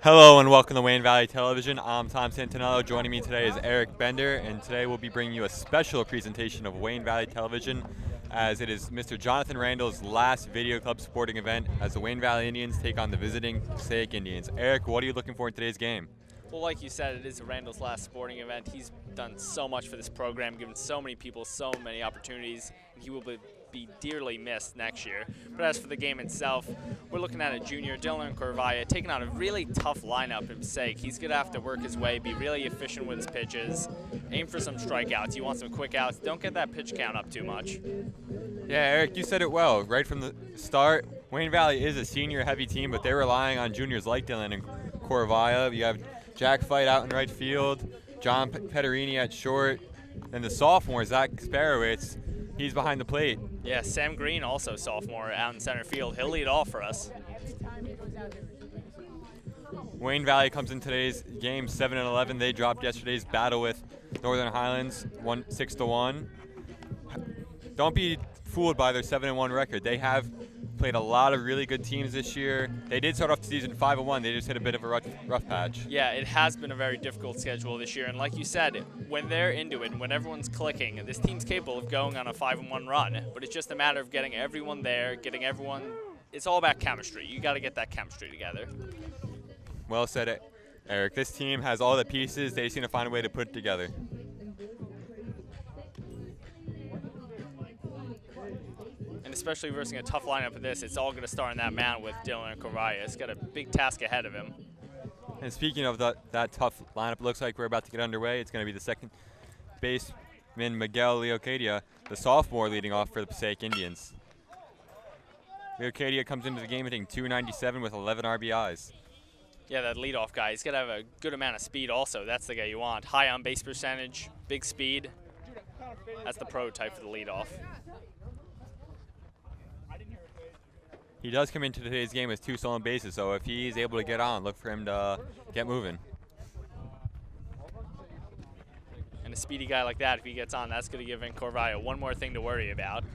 Hello and welcome to Wayne Valley Television. I'm Tom Santinello. Joining me today is Eric Bender, and today we'll be bringing you a special presentation of Wayne Valley Television, as it is Mr. Jonathan Randall's last video club sporting event as the Wayne Valley Indians take on the visiting Passaic Indians. Eric, what are you looking for in today's game? Well, like you said, it is Randall's last sporting event. He's done so much for this program, given so many people so many opportunities, and he will be dearly missed next year. But as for the game itself, we're looking at a junior, Dylan Corvaya, taking on a really tough lineup in Passaic. He's going to have to work his way, be really efficient with his pitches, aim for some strikeouts. You want some quick outs. Don't get that pitch count up too much. Yeah, Eric, you said it well. Right from the start, Wayne Valley is a senior-heavy team, but they're relying on juniors like Dylan and Corvaya. You have Jack Fight out in right field, John Petterini at short, and the sophomore, Zach Sparowitz, he's behind the plate. Yeah, Sam Green, also sophomore, out in center field. He'll lead off for us. Wayne Valley comes in today's game 7-11. They dropped yesterday's battle with Northern Highlands 6-1. Don't be fooled by their 7-1 record. They have played a lot of really good teams this year. They did start off the season 5-1. They just hit a bit of a rough patch. Yeah, it has been a very difficult schedule this year, and like you said, when they're into it, when everyone's clicking, this team's capable of going on a 5-1 run, but it's just a matter of getting everyone there, getting everyone. It's all about chemistry. You got to get that chemistry together. Well said, Eric. This team has all the pieces. They just need to find a way to put it together. Especially versus a tough lineup of this, it's all going to start on that mound with Dylan Corvaya. He's got a big task ahead of him. And speaking of that tough lineup, it looks like we're about to get underway. It's going to be the second baseman, Miguel Leocadia, the sophomore, leading off for the Passaic Indians. Leocadia comes into the game hitting .297 with 11 RBIs. Yeah, that leadoff guy, he's got to have a good amount of speed also. That's the guy you want. High on-base percentage, big speed. That's the prototype for the leadoff. He does come into today's game with 2 stolen bases, so if he's able to get on, look for him to get moving. And a speedy guy like that, if he gets on, that's going to give Corvaya one more thing to worry about.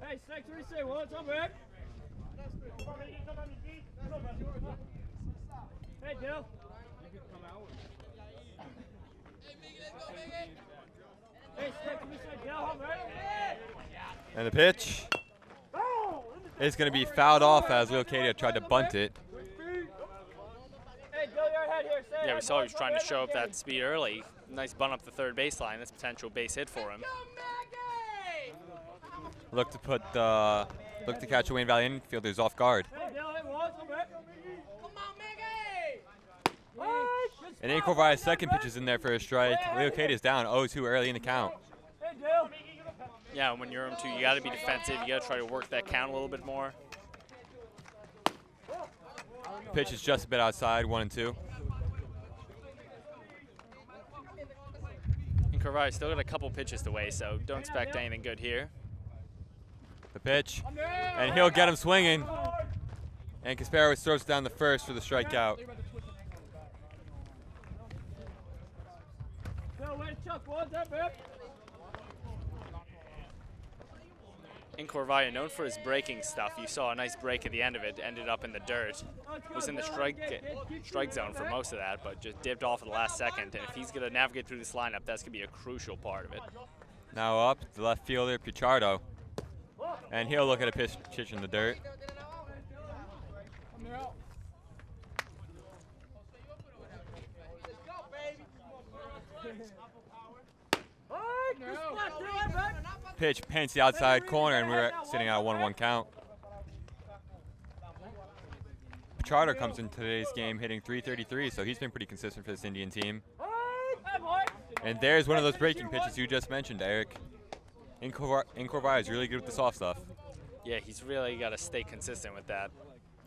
Hey, 6-3-6, what's up, man? Hey, Dill. And the pitch is going to be fouled off as Leocadia tried to bunt it. Yeah, we saw he was trying to show up that speed early. Nice bunt up the third baseline. That's a potential base hit for him. Look to catch the Wayne Valley infielders off guard. And Corvaya's second pitch is in there for a strike. Leocadia's down 0-2 early in the count. Yeah, when you're 0-2, you got to be defensive. You got to try to work that count a little bit more. The pitch is just a bit outside, 1-2. And Corvaya still got a couple pitches to weigh, so don't expect anything good here. The pitch, and he'll get him swinging. And Kasparowicz throws down the first for the strikeout. In Corvaya, known for his breaking stuff, you saw a nice break at the end of it, ended up in the dirt. Was in the strike zone for most of that, but just dipped off at the last second. And if he's going to navigate through this lineup, that's going to be a crucial part of it. Now up, the left fielder, Pichardo. And he'll look at a pitch in the dirt. Pitch paints the outside corner, and we're sitting at a 1-1 count. Pichardo comes in today's game hitting .333, so he's been pretty consistent for this Indian team. And there's one of those breaking pitches you just mentioned, Eric. Corvaya is really good with the soft stuff. Yeah, he's really got to stay consistent with that.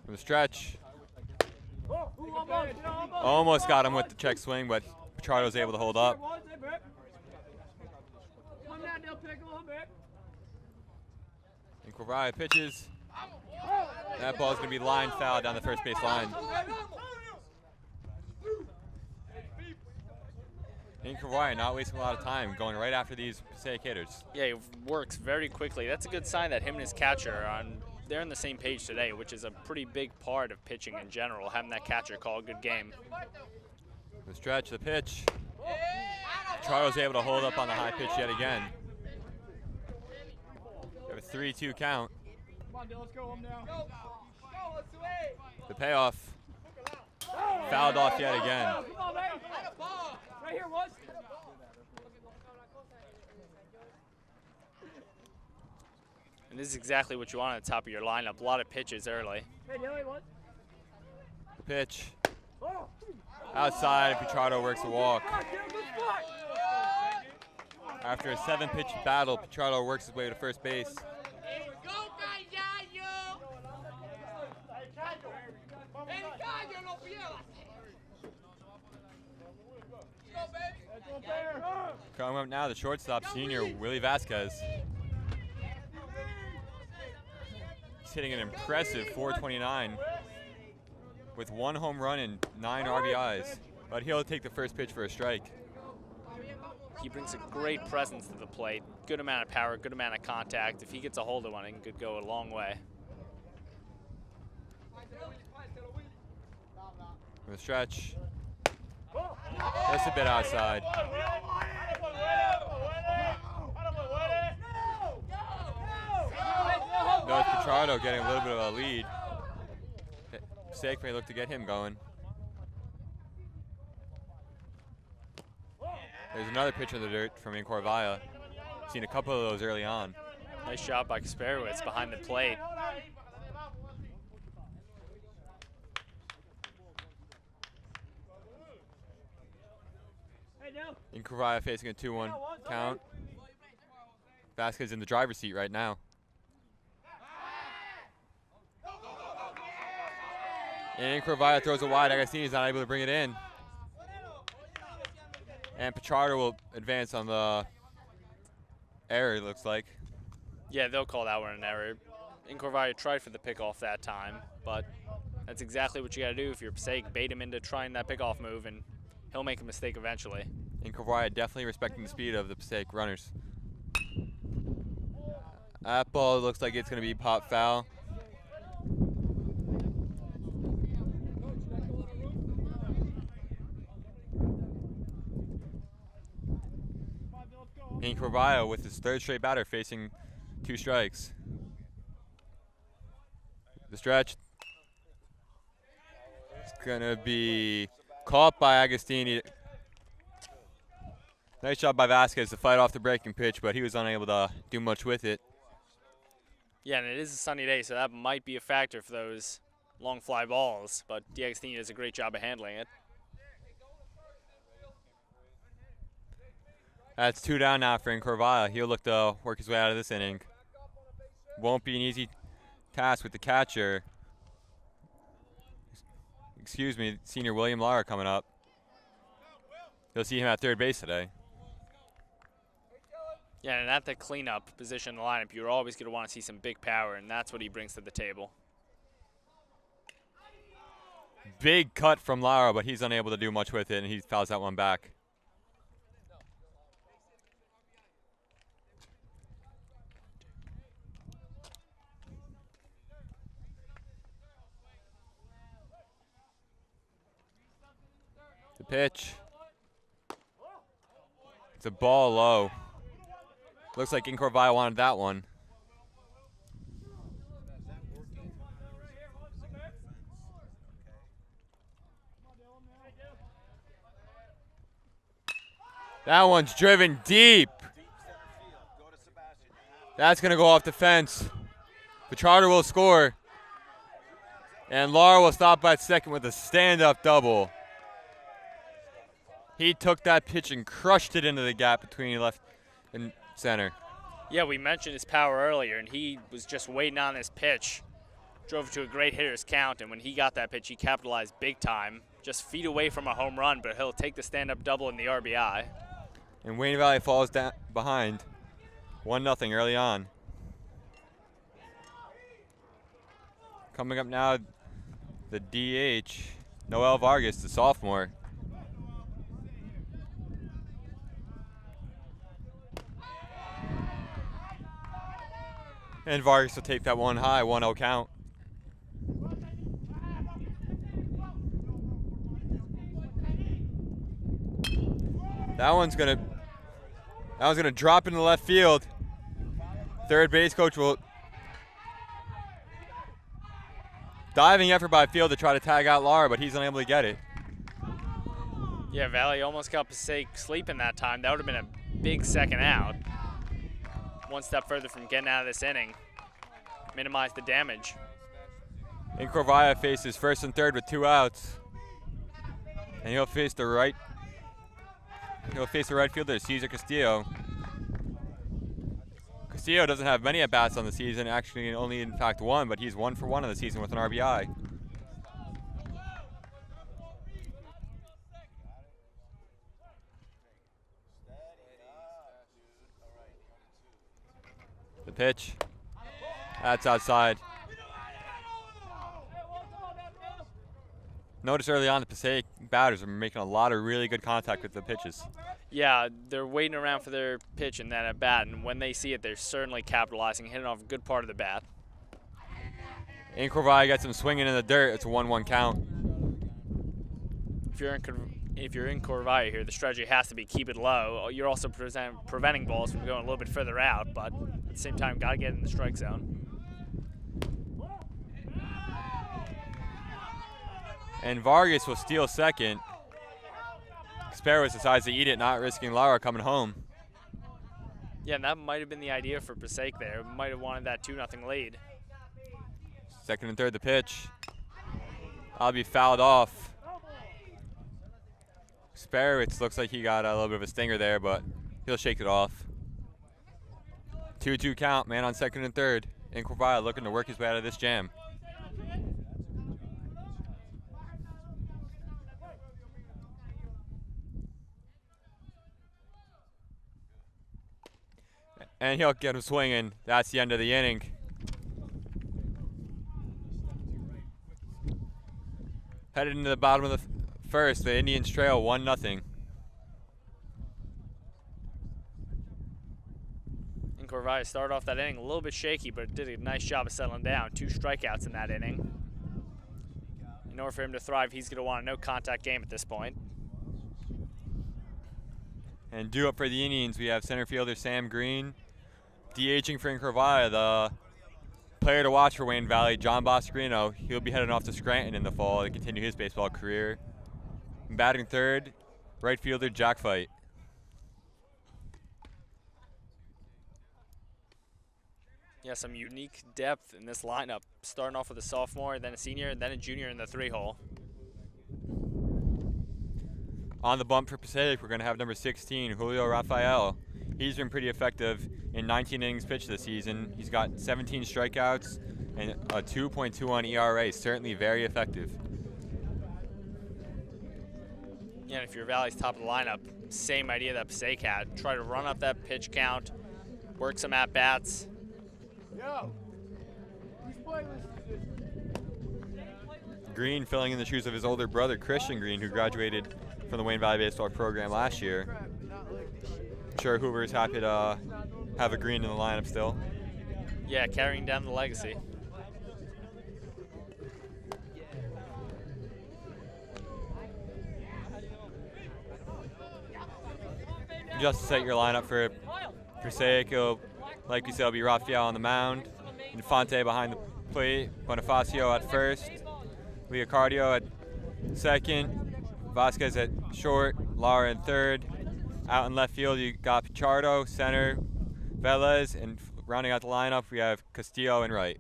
From the stretch. Almost got him with the check swing, but Pichardo's able to hold up. And Corvaya pitches. That ball's going to be line foul down the first base line. And Corvaya not wasting a lot of time, going right after these Passaic hitters. Yeah, he works very quickly. That's a good sign that him and his catcher are on they're on the same page today, which is a pretty big part of pitching in general, having that catcher call a good game. The stretch, the pitch. Pichardo's able to hold up on the high pitch yet again. We have a 3-2 count. Come on, Dylan, let's go home now. The payoff. Fouled off yet again. Come on, man. Right here, once. And this is exactly what you want at the top of your lineup. A lot of pitches early. Hey, Dylan, once. The pitch. Outside, Pichardo works the walk. After a 7-pitch battle, Pichardo works his way to first base. Coming up now, the shortstop, senior Willie Vasquez. He's hitting an impressive .429 with 1 home run and 9 RBIs, but he'll take the first pitch for a strike. He brings a great presence to the plate, good amount of power, good amount of contact. If he gets a hold of one, it could go a long way. The stretch. Just a bit outside. Notice Pichardo getting a little bit of a lead. Passaic may look to get him going. There's another pitch in the dirt from Incorvalla. Seen a couple of those early on. Nice job by Kasperowicz behind the plate. Incorvalla facing a 2-1 count. Vasquez in the driver's seat right now. And Incorvalla throws it wide. Agostini's not able to bring it in. And Pichardo will advance on the error, it looks like. Yeah, they'll call that one an error. Incorvalla tried for the pickoff that time, but that's exactly what you got to do if you're Passaic. Bait him into trying that pickoff move, and he'll make a mistake eventually. Incorvalla definitely respecting the speed of the Passaic runners. That ball looks like it's going to be pop foul. Incorvalla with his 3rd straight batter facing 2 strikes. The stretch. It's going to be caught by Agostini. Nice job by Vasquez to fight off the breaking pitch, but he was unable to do much with it. Yeah, and it is a sunny day, so that might be a factor for those long fly balls, but D'Agostini does a great job of handling it. That's 2 down now for Incorvalla. He'll look to work his way out of this inning. Won't be an easy task with the catcher. Excuse me, senior William Lara coming up. You'll see him at 3rd base today. Yeah, and at the cleanup position in the lineup, you're always going to want to see some big power, and that's what he brings to the table. Big cut from Lara, but he's unable to do much with it, and he fouls that one back. The pitch. It's a ball low. Looks like Incorvalla wanted that one. That one's driven deep. That's going to go off the fence. Pichardo will score. And Lara will stop at second with a stand-up double. He took that pitch and crushed it into the gap between left and center. Yeah, we mentioned his power earlier, and he was just waiting on this pitch. Drove it to a great hitter's count, and when he got that pitch, he capitalized big time. Just feet away from a home run, but he'll take the stand-up double in the RBI. And Wayne Valley falls down behind 1-0 early on. Coming up now, the DH, Noel Vargas, the sophomore. And Vargas will take that one high, 1-0 count. That one's gonna drop into left field. Third base coach will diving effort by field to try to tag out Lara, but he's unable to get it. Yeah, Valley almost got Passaic sleeping that time. That would have been a big second out. One step further from getting out of this inning. Minimize the damage. Incorvaya faces first and third with 2 outs. And he'll face the right fielder, Cesar Castillo. Castillo doesn't have many at-bats on the season, actually only in fact 1, but he's 1 for 1 on the season with an RBI. The pitch, that's outside. Notice early on the Passaic batters are making a lot of really good contact with the pitches. Yeah, they're waiting around for their pitch and then at bat, and when they see it, they're certainly capitalizing, hitting off a good part of the bat. Incorvaya gets him swinging in the dirt. It's a 1-1 count. If you're in Corvaya here, the strategy has to be keep it low. You're also preventing balls from going a little bit further out, but at the same time, got to get in the strike zone. And Vargas will steal second. Sparrows decides to eat it, not risking Lara coming home. Yeah, and that might have been the idea for Passaic there. Might have wanted that 2-0 lead. Second and third, the pitch. I'll be fouled off. Sparrows looks like he got a little bit of a stinger there, but he'll shake it off. 2-2 count, man on second and third. Incorvaya looking to work his way out of this jam. And he'll get him swinging. That's the end of the inning. Headed into the bottom of the first, the Indians trail 1-0. Corvaya started off that inning a little bit shaky, but did a nice job of settling down. 2 strikeouts in that inning. In order for him to thrive, he's going to want a no-contact game at this point. And due up for the Indians, we have center fielder Sam Green. DHing for Incorvaya, the player to watch for Wayne Valley, John Boscarino. He'll be heading off to Scranton in the fall to continue his baseball career. Batting third, right fielder Jack Fight. Yeah, some unique depth in this lineup. Starting off with a sophomore, then a senior, and then a junior in the 3-hole. On the bump for Passaic, we're going to have number 16, Julio Rafael. He's been pretty effective in 19 innings pitched this season. He's got 17 strikeouts and a 2.21 ERA, certainly very effective. Yeah, and if you're Valley's top of the lineup, same idea that Passaic had. Try to run up that pitch count, work some at-bats. Yo, whose playlist is this? Green filling in the shoes of his older brother, Christian Green, who graduated from the Wayne Valley Baseball program last year. I'm sure Hoover's happy to have a Green in the lineup still. Yeah, carrying down the legacy. Just to set your lineup for Passaic, like you said, it'll be Rafael on the mound, Infante behind the plate, Bonifacio at first, Leocardio at second, Vasquez at short, Lara in third. Out in left field, you got Pichardo, center, Velez, and rounding out the lineup, we have Castillo in right.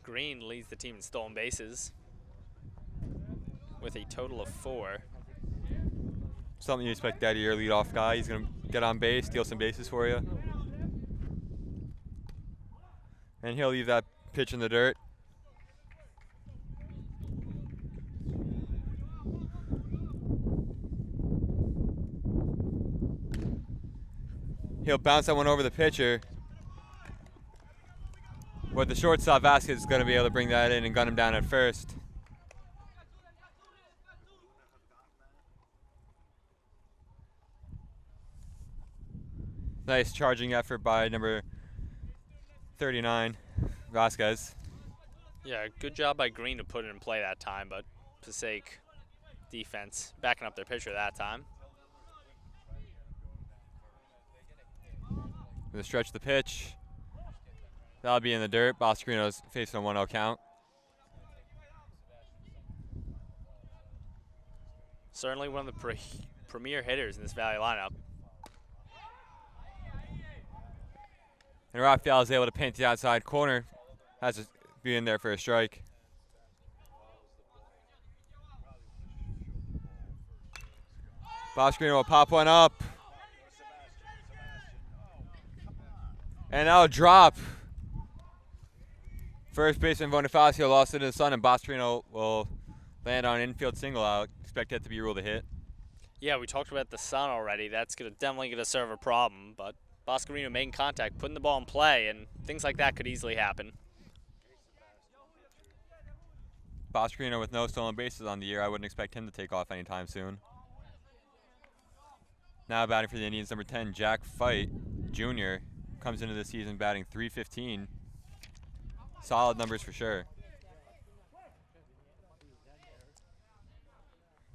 Green leads the team in stolen bases with a total of 4. Something you expect out of your leadoff guy. He's going to get on base, steal some bases for you. And he'll leave that pitch in the dirt. He'll bounce that one over the pitcher. But the shortstop Vasquez is going to be able to bring that in and gun him down at first. Nice charging effort by number 39, Vasquez. Yeah, good job by Green to put it in play that time, but Passaic defense backing up their pitcher that time. With a stretch of the pitch. That'll be in the dirt. Boscarino's facing a 1-0 count. Certainly one of the premier hitters in this Valley lineup. And Rafael is able to paint the outside corner. Has to be in there for a strike. Boscarino will pop one up. And that'll drop. First baseman Bonifacio lost it in the sun, and Boscarino will land on an infield single out. Expect that to be ruled a hit. Yeah, we talked about the sun already. That's definitely going to serve a problem, but Boscarino making contact, putting the ball in play, and things like that could easily happen. Boscarino with no stolen bases on the year. I wouldn't expect him to take off anytime soon. Now batting for the Indians, number 10, Jack Fight Jr. comes into the season batting .315. Solid numbers for sure.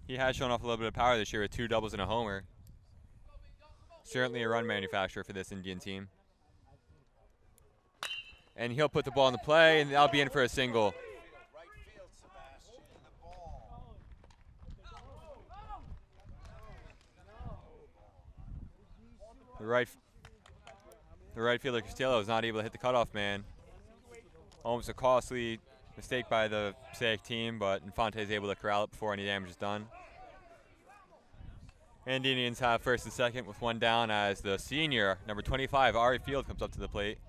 He has shown off a little bit of power this year with 2 doubles and a homer. Certainly a run manufacturer for this Indian team. And he'll put the ball in the play, and that'll be in for a single. The right fielder Castillo is not able to hit the cutoff man. Almost a costly mistake by the Passaic team, but Infante is able to corral it before any damage is done. And the Indians have first and second with 1 down as the senior, number 25, Ari Field, comes up to the plate.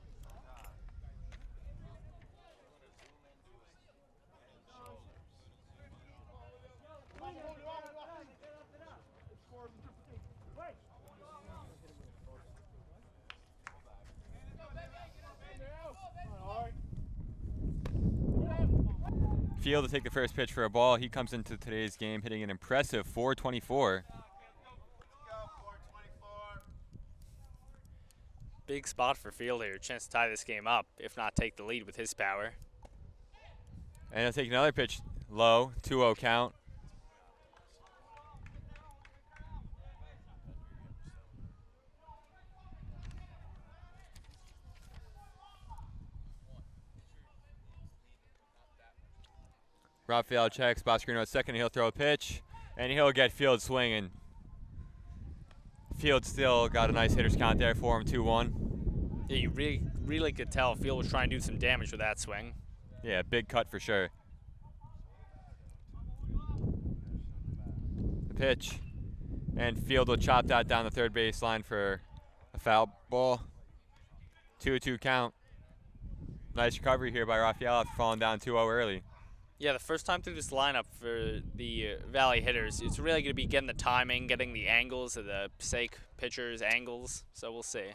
Field to take the first pitch for a ball. He comes into today's game hitting an impressive .424. Big spot for Field here. Chance to tie this game up, if not take the lead with his power. And he'll take another pitch low, 2-0 count. Rafael checks, Boscarino at second, he'll throw a pitch, and he'll get Field swinging. Field still got a nice hitter's count there for him, 2-1. Yeah, you really could tell Field was trying to do some damage with that swing. Yeah, big cut for sure. The pitch, and Field will chop that down the third base line for a foul ball. 2-2 count. Nice recovery here by Rafael after falling down 2-0 early. Yeah, the first time through this lineup for the Valley hitters, it's really going to be getting the timing, getting the angles of the Passaic pitchers' angles, so we'll see.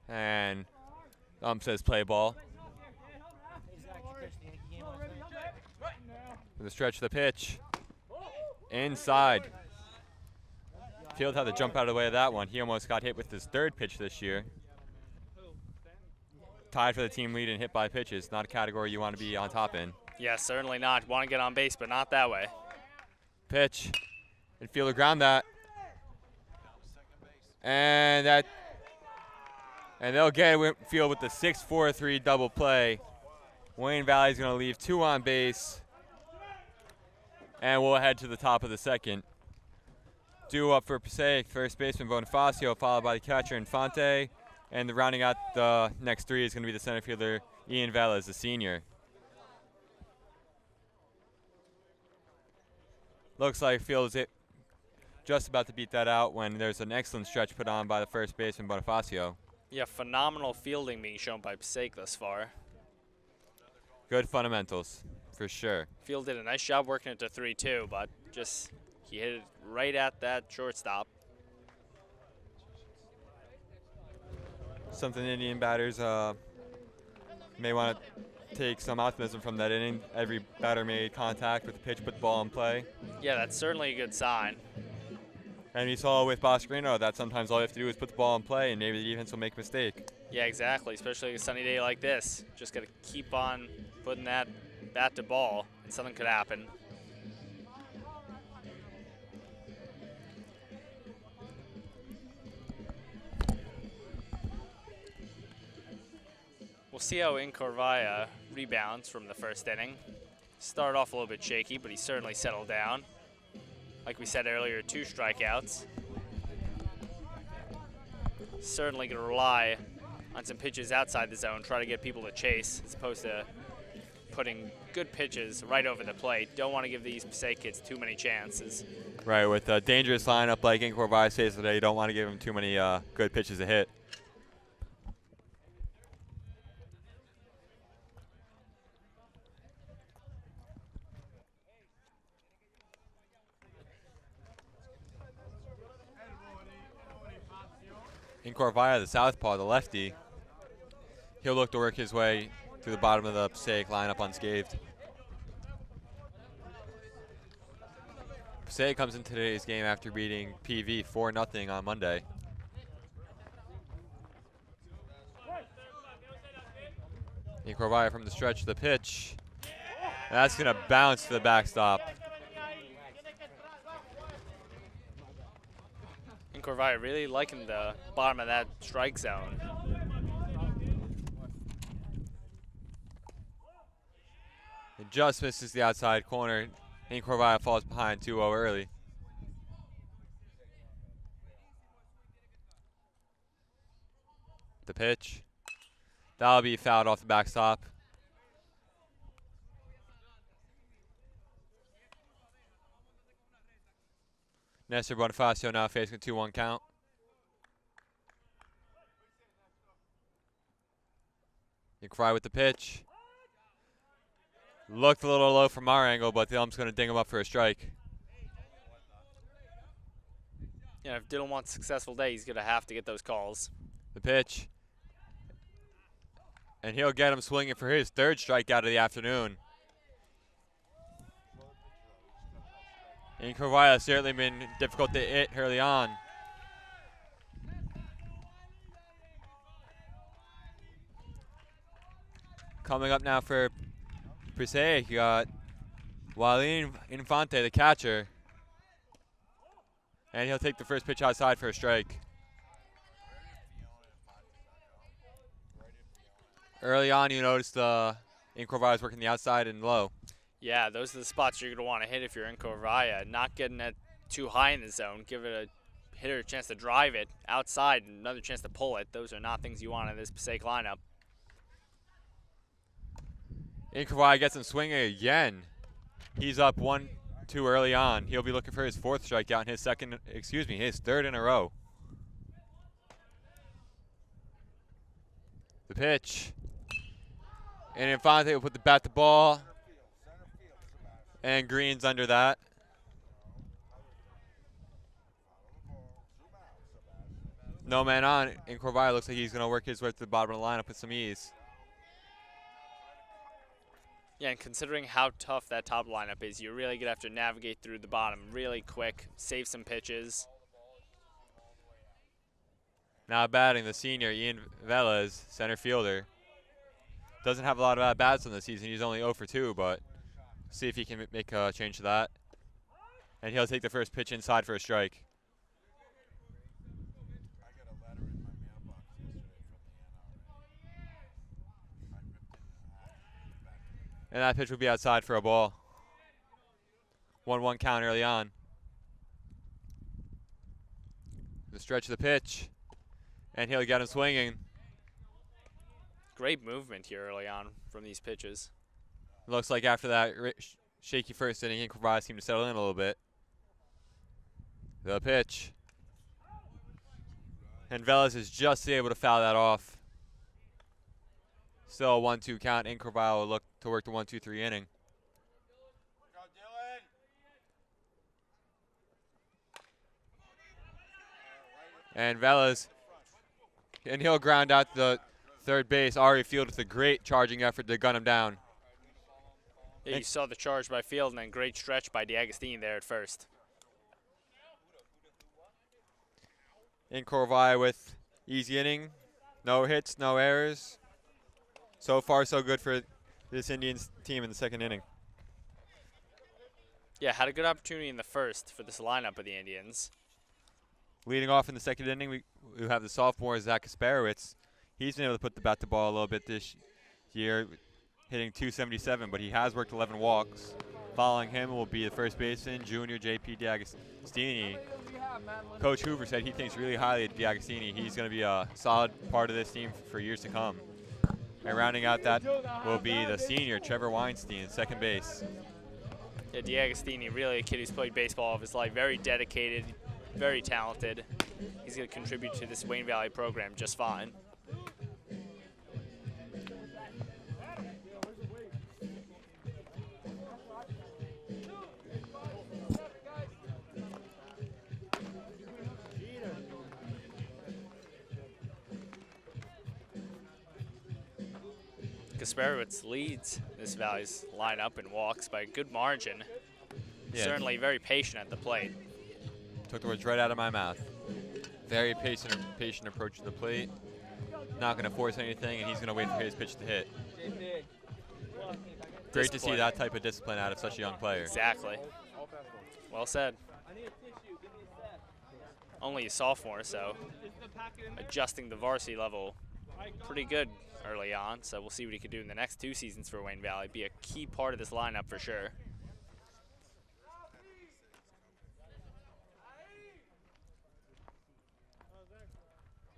And says play ball. With a stretch of the pitch. Inside. Field had to jump out of the way of that one. He almost got hit with his third pitch this year. Tied for the team lead in hit by pitches. Not a category you want to be on top in. Yeah, certainly not. Want to get on base, but not that way. Pitch. And Fielder ground that. And they'll get Field with the 6-4-3 double play. Wayne Valley's going to leave 2 on base. And we'll head to the top of the second. Due up for Passaic, first baseman Bonifacio, followed by the catcher Infante. And the rounding out the next 3 is going to be the center fielder Ian Velez, the senior. Looks like Field is just about to beat that out when there's an excellent stretch put on by the first baseman Bonifacio. Yeah, phenomenal fielding being shown by Passaic thus far. Good fundamentals, for sure. Field did a nice job working it to 3-2, but just He hit it right at that shortstop. Something Indian batters may want to take some optimism from that inning. Every batter made contact with the pitch, put the ball in play. Yeah, that's certainly a good sign. And we saw with Boscarino that sometimes all you have to do is put the ball in play and maybe the defense will make a mistake. Yeah, exactly, especially a sunny day like this. Just got to keep on putting that bat to ball, and something could happen. We'll see how Incorvaya rebounds from the first inning. Started off a little bit shaky, but he certainly settled down. Like we said earlier, 2 strikeouts. Certainly going to rely on some pitches outside the zone, try to get people to chase, as opposed to putting good pitches right over the plate. Don't want to give these Passaic kids too many chances. Right, with a dangerous lineup like Incorvaya says today, you don't want to give them too many good pitches to hit. Incorvaya, the southpaw, the lefty, he'll look to work his way through the bottom of the Passaic lineup unscathed. Passaic comes in today's game after beating PV 4-0 on Monday. Incorvaya from the stretch of the pitch. And that's going to bounce to the backstop. Incorvaya really liking the bottom of that strike zone. It just misses the outside corner. Incorvaya falls behind 2-0 early. The pitch. That'll be fouled off the backstop. Nestor Bonifacio now facing a 2-1 count. Incorvaya with the pitch. Looked a little low from our angle, but the ump's going to ding him up for a strike. Yeah, if Dylan wants a successful day, he's going to have to get those calls. The pitch. And he'll get him swinging for his 3rd strikeout of the afternoon. Incorvaya has certainly been difficult to hit early on. Coming up now for Passaic, you got Walin Infante, the catcher. And he'll take the first pitch outside for a strike. Early on, you noticed Incorvaya is working the outside and low. Yeah, those are the spots you're going to want to hit if you're Incorvaya. Not getting it too high in the zone. Give it a hitter a chance to drive it outside and another chance to pull it. Those are not things you want in this Passaic lineup. Incorvaya gets him swinging again. He's up 1-2 early on. He'll be looking for his 4th strikeout and his 3rd in a row. The pitch. And Infante will put the bat to ball. And Green's under that. No man on. Incorvaya looks like he's going to work his way to the bottom of the lineup with some ease. Yeah, and considering how tough that top lineup is, you're really going to have to navigate through the bottom really quick, save some pitches. Now batting the senior, Ian Velez, center fielder. Doesn't have a lot of at-bats on the season. He's only 0 for 2, but see if he can make a change to that. And he'll take the first pitch inside for a strike. And that pitch will be outside for a ball. 1-1 count early on. The stretch of the pitch. And he'll get him swinging. Great movement here early on from these pitches. Looks like after that shaky first inning, Incorvaya seemed to settle in a little bit. The pitch. And Velez is just able to foul that off. Still a 1-2 count. Incorvaya will look to work the 1-2-3 inning. And Velas, and he'll ground out the third base. Ari Field with a great charging effort to gun him down. Yeah, you saw the charge by Field and then great stretch by DeAgostini there at first. In Corvai with easy inning. No hits, no errors. So far, so good for this Indians team in the second inning. Yeah, had a good opportunity in the first for this lineup of the Indians. Leading off in the second inning, we have the sophomore, Zach Kasparowicz. He's been able to put the bat to ball a little bit this year, hitting .277, but he has worked 11 walks. Following him will be the first baseman, junior J.P. DeAgostini. Coach Hoover said he thinks really highly of DeAgostini. He's going to be a solid part of this team for years to come. And rounding out that will be the senior, Trevor Weinstein, second base. Yeah, DeAgostini, really a kid who's played baseball all of his life. Very dedicated, very talented. He's going to contribute to this Wayne Valley program just fine. Kasparowicz leads this Valley's lineup in walks by a good margin. Yeah. Certainly very patient at the plate. Took the words right out of my mouth. Very patient approach to the plate. Not going to force anything, and he's going to wait for his pitch to hit. Great to see that type of discipline out of such a young player. Exactly. Well said. Only a sophomore, so adjusting the varsity level pretty good early on, so we'll see what he can do in the next 2 seasons for Wayne Valley. Be a key part of this lineup for sure.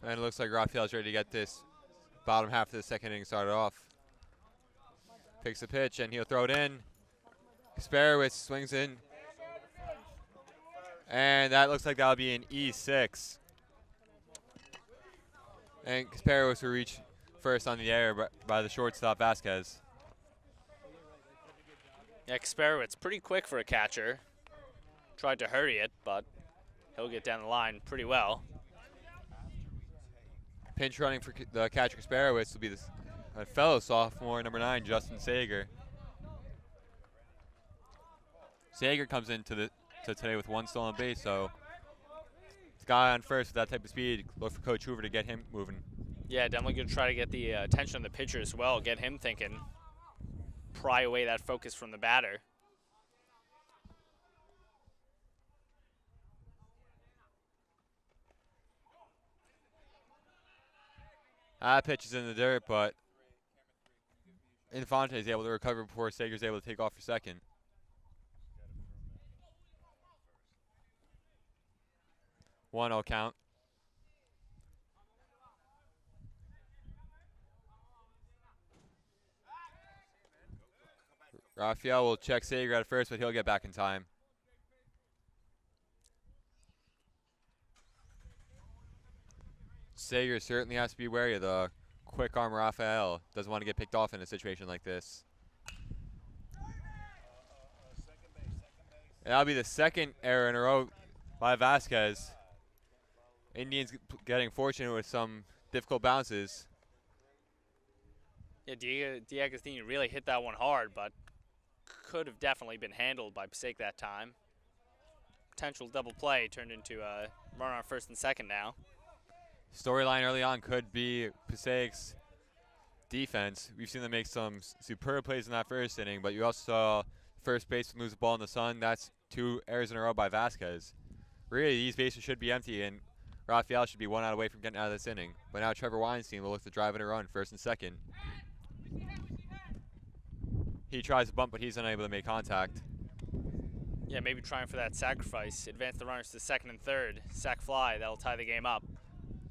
And it looks like Rafael's ready to get this bottom half of the second inning started off. Picks the pitch, and he'll throw it in. Kasparowicz swings in. And that looks like that'll be an E6. And Kasparowicz will reach first on the air by the shortstop, Vasquez. Yeah, Kasparowicz, pretty quick for a catcher. Tried to hurry it, but he'll get down the line pretty well. Pinch running for the catcher Kasparowicz will be a fellow sophomore, number 9, Justin Sager. Sager comes into today with 1 stolen base, so the guy on first with that type of speed, look for Coach Hoover to get him moving. Yeah, definitely going to try to get the attention of the pitcher as well, get him thinking, pry away that focus from the batter. That pitch is in the dirt, but Infante is able to recover before Sager's able to take off for second. One, I'll count. Rafael will check Sager at first, but he'll get back in time. Sager certainly has to be wary of the quick arm Rafael. Doesn't want to get picked off in a situation like this. And that'll be the second error in a row by Vasquez. Indians getting fortunate with some difficult bounces. Yeah, DeAgostini really hit that one hard, but could have definitely been handled by Passaic that time. Potential double play turned into a run on first and second now. Storyline early on could be Passaic's defense. We've seen them make some superb plays in that first inning, but you also saw first baseman lose the ball in the sun. That's 2 errors in a row by Vasquez. Really, these bases should be empty, and Rafael should be 1 out away from getting out of this inning. But now Trevor Weinstein will look to drive in a run, first and second. He tries to bump, but he's unable to make contact. Yeah, maybe trying for that sacrifice. Advance the runners to second and third. Sac fly, that'll tie the game up.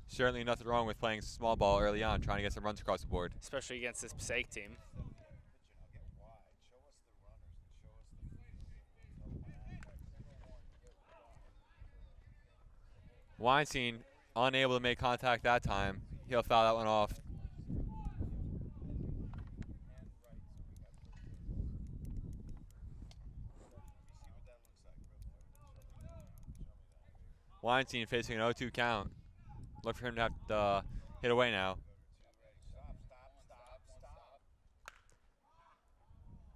Certainly nothing wrong with playing small ball early on, trying to get some runs across the board. Especially against this Passaic team. Weinstein unable to make contact that time. He'll foul that one off. Weinstein facing an 0-2 count. Look for him to have to hit away now.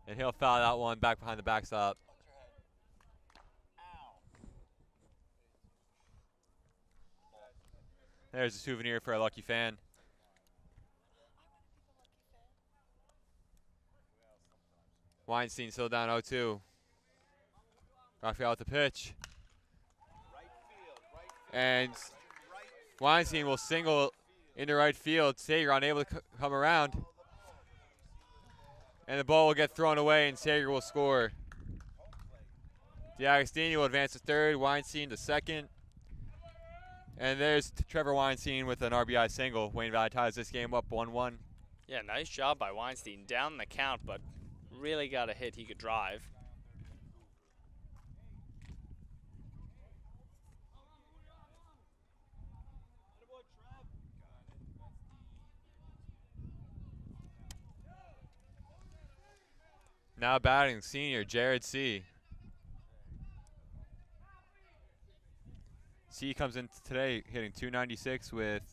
And he'll foul that one back behind the backstop. There's a souvenir for a lucky fan. Weinstein still down 0-2. Rafael at the pitch. And Weinstein will single into right field. Sager unable to come around. And the ball will get thrown away and Sager will score. D'Agostino will advance to third, Weinstein to second. And there's Trevor Weinstein with an RBI single. Wayne Valley ties this game up 1-1. Yeah, nice job by Weinstein. Down the count, but really got a hit he could drive. Now batting senior Jared C. C comes in today hitting .296 with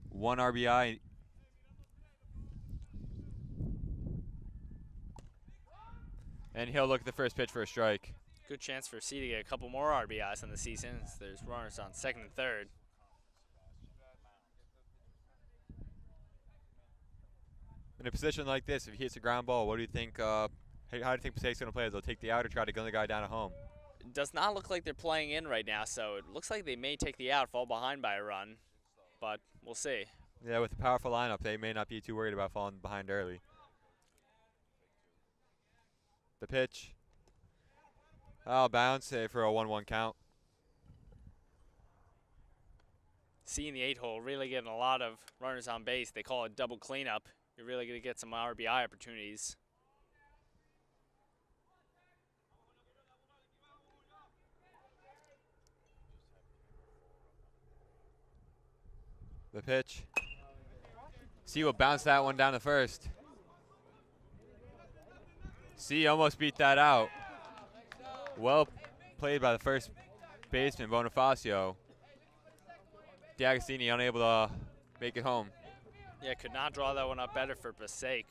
1 RBI. And he'll look at the first pitch for a strike. Good chance for C to get a couple more RBIs in the season. There's runners on second and third. In a position like this, if he hits a ground ball, what do you think? How do you think Passaic's going to play? They'll take the out or try to gun the guy down at home? It does not look like they're playing in right now, so it looks like they may take the out, fall behind by a run, but we'll see. Yeah, with the powerful lineup, they may not be too worried about falling behind early. The pitch. I'll bounce for a 1-1 count. C in the 8-hole, really getting a lot of runners on base. They call it double cleanup. You're really going to get some RBI opportunities. The pitch. C will bounce that one down to first. C almost beat that out. Well played by the first baseman, Bonifacio. D'Agostini unable to make it home. Yeah, could not draw that one up better for Passaic.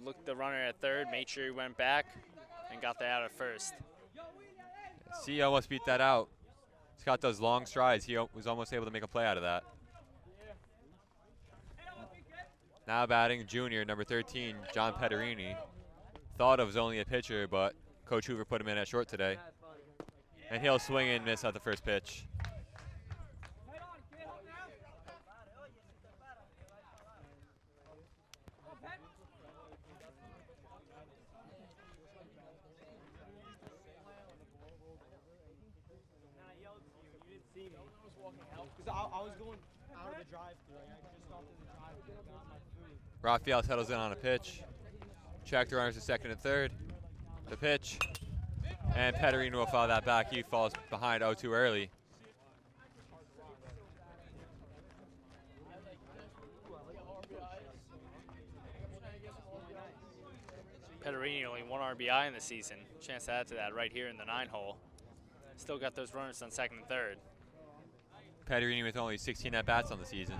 Looked the runner at third, made sure he went back, and got the out at first. C almost beat that out. He's got those long strides. He was almost able to make a play out of that. Now batting junior, number 13, John Petterini. Thought of as only a pitcher, but Coach Hoover put him in at short today. And he'll swing and miss at the first pitch. I was going out of the drive-thru. I just stopped in the drive-thru and got my food. Rafael settles in on a pitch. Check the runners to second and third. The pitch. And Petterini will foul that back. He falls behind 0-2 early. Petterini only 1 RBI in the season. Chance to add to that right here in the 9-hole. Still got those runners on second and third. Petterini with only 16 at-bats on the season.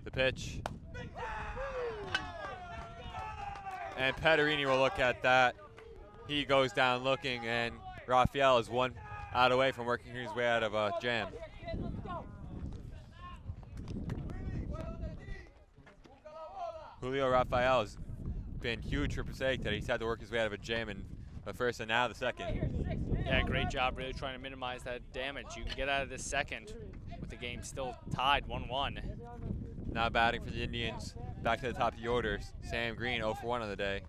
The pitch. And Petterini will look at that. He goes down looking, and Rafael is 1 out away from working his way out of a jam. Julio Rafael has been huge for Passaic that he's had to work his way out of a jam in the first and now the second. Yeah, great job really trying to minimize that damage. You can get out of this second with the game still tied 1-1. Now batting for the Indians, back to the top of the order, Sam Green 0 for 1 on the day.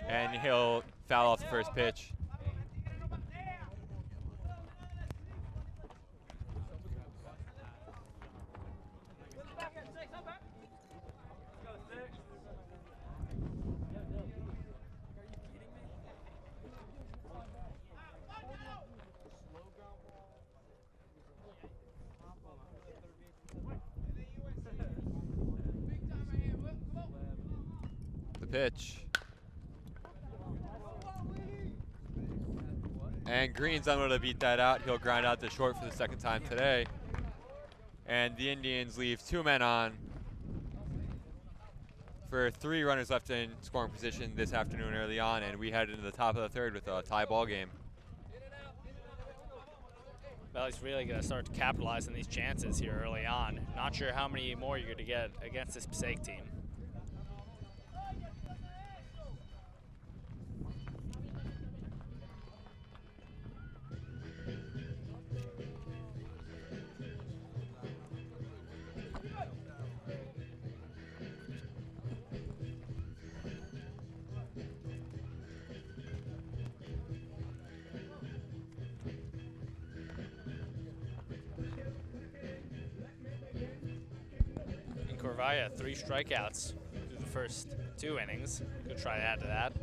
And he'll foul off the first pitch. Pitch. And Green's unable to beat that out. He'll grind out the short for the second time today. And the Indians leave 2 men on for 3 runners left in scoring position this afternoon early on, and we head into the top of the third with a tie ball game. Valley's really going to start to capitalize on these chances here early on. Not sure how many more you're going to get against this Passaic team. Corvaya, 3 strikeouts through the first 2 innings. Could try to add to that.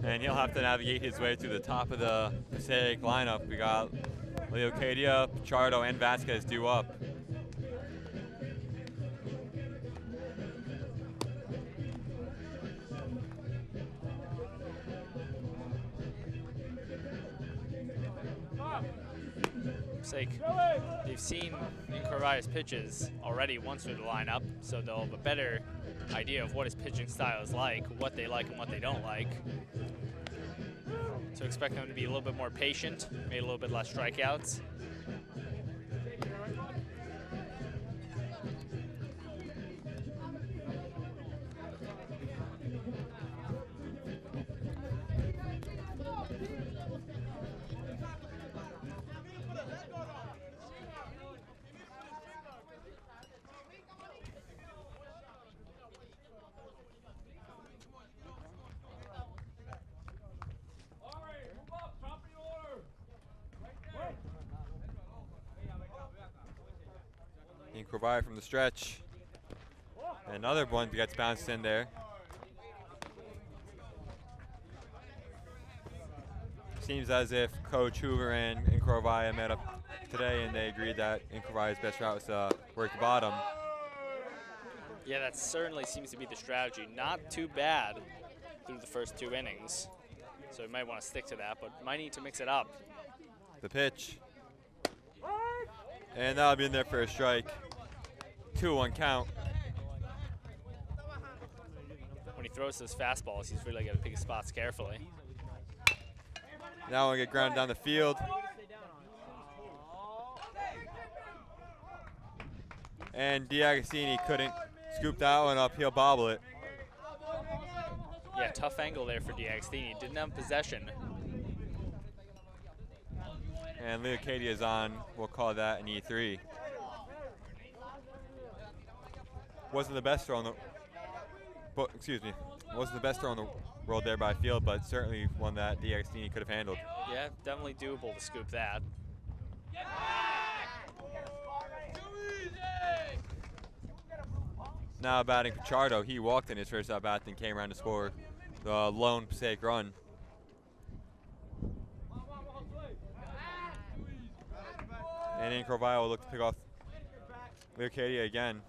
And he'll have to navigate his way through the top of the Passaic lineup. We got Leocadia, Pichardo, and Vasquez due up. Passaic, they've seen Corvaya's pitches already once through the lineup, so they'll have a better idea of what his pitching style is like, what they like and what they don't like. So expect them to be a little bit more patient, maybe a little bit less strikeouts. Corvaya from the stretch. Another one gets bounced in there. Seems as if Coach Hoover and Corvaya met up today and they agreed that Corvaya's best route was to work the bottom. Yeah, that certainly seems to be the strategy. Not too bad through the first 2 innings. So we might want to stick to that, but might need to mix it up. The pitch. And that'll be in there for a strike. 2-1 count. When he throws those fastballs, he's really got to pick his spots carefully. Now we'll get grounded down the field. And D'Agostini couldn't scoop that one up. He'll bobble it. Yeah, tough angle there for D'Agostini. Didn't have possession. And Leocadia is on, we'll call that an E3. Wasn't the best throw on the, wasn't the best throw on the roll there by field, but certainly one that D'Agostini could have handled. Yeah, definitely doable to scoop that. Now batting Pichardo, he walked in his first at bat and came around to score the lone Passaic run. And then Corvaya will look to pick off Leocadia again.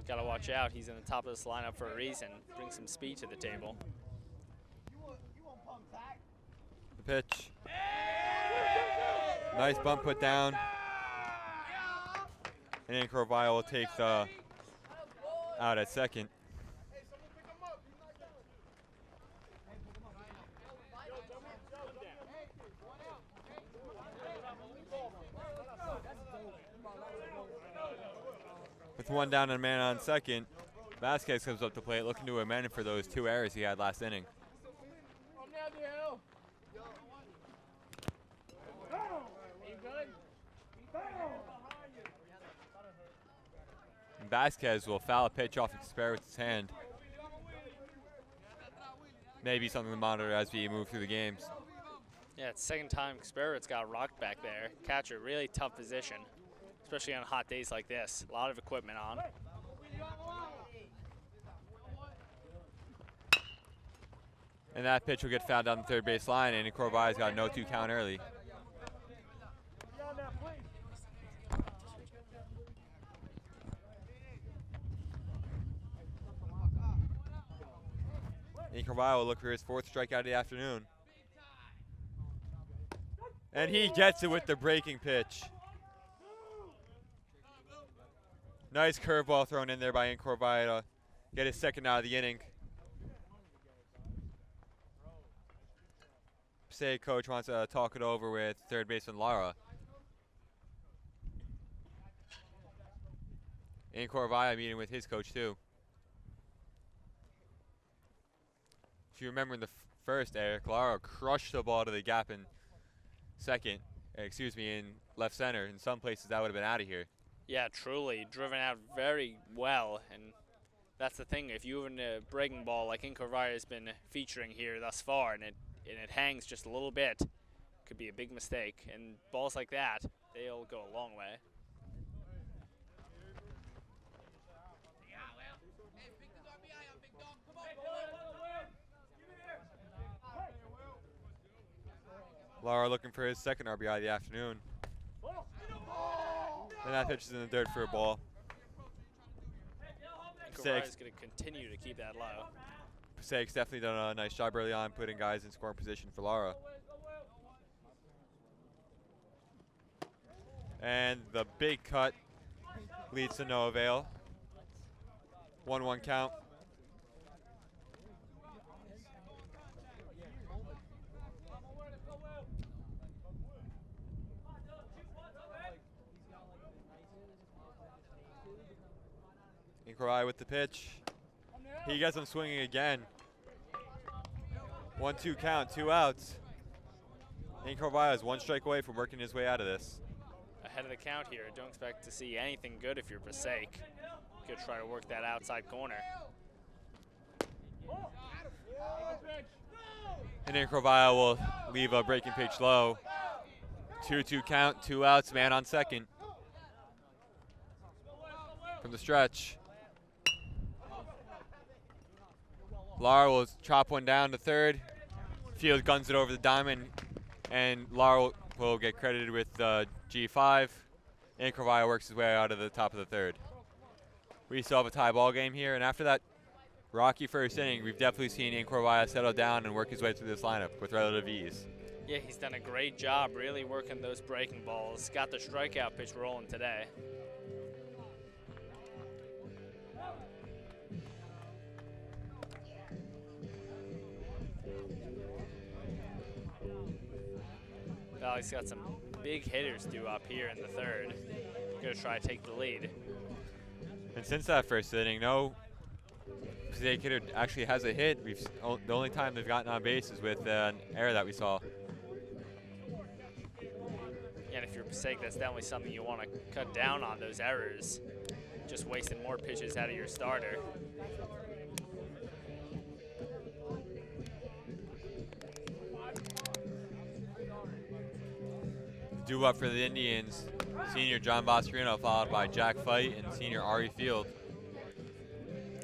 Got to watch out. He's in the top of this lineup for a reason. Bring some speed to the table. The pitch. Nice bump put down. And then Corvaya will take the out at second. With 1 down and a man on second, Vasquez comes up to plate looking to amend for those 2 errors he had last inning. And Vasquez will foul a pitch off Casper with his hand. Maybe something to monitor as we move through the games. Yeah, it's the 2nd time Casper's got rocked back there. Catcher, really tough position, especially on hot days like this. A lot of equipment on. And that pitch will get fouled down the third base line, and Corvaya's got a no-2 count early. And Carvalho will look for his 4th strikeout of the afternoon. And he gets it with the breaking pitch. Nice curveball thrown in there by Carvalho to get his 2nd out of the inning. Passaic coach wants to talk it over with third baseman Lara. And Carvalho meeting with his coach too. If you remember in the first, Eric, Lara crushed the ball to the gap in in left center. In some places that would have been out of here. Yeah, truly driven out very well, and that's the thing. If you have a breaking ball like Carvalho has been featuring here thus far, and it hangs just a little bit, could be a big mistake. And balls like that, they'll go a long way. Lara looking for his 2nd RBI of the afternoon. And that pitch is in the dirt for a ball. Carvalho's going to continue to keep that low. Passaic's definitely done a nice job early on putting guys in scoring position for Lara. And the big cut leads to no avail. 1-1 count. Carvalho with the pitch. He gets him swinging again. 1-2 count, 2 outs. And Carvalho is 1 strike away from working his way out of this. Ahead of the count here. Don't expect to see anything good if you're Passaic. Could try to work that outside corner. And then Carvalho will leave a breaking pitch low. 2-2 count, 2 outs, man on 2nd. From the stretch. Lara will chop one down to 3rd. Field guns it over the diamond, and Lara will get credited with G5. And Carvalho works his way out of the top of the 3rd. We still have a tie ball game here, and after that rocky first inning, we've definitely seen Carvalho settle down and work his way through this lineup with relative ease. Yeah, he's done a great job really working those breaking balls. Got the strikeout pitch rolling today. Valley's got some big hitters due up here in the 3rd. Gonna try to take the lead. And since that first inning, no Passaic hitter actually has a hit. The only time they've gotten on base is with an error that we saw. And if you're Passaic, that's definitely something you want to cut down on, those errors. Just wasting more pitches out of your starter. Due up for the Indians, senior John Boscarino, followed by Jack Fight and senior Ari Field.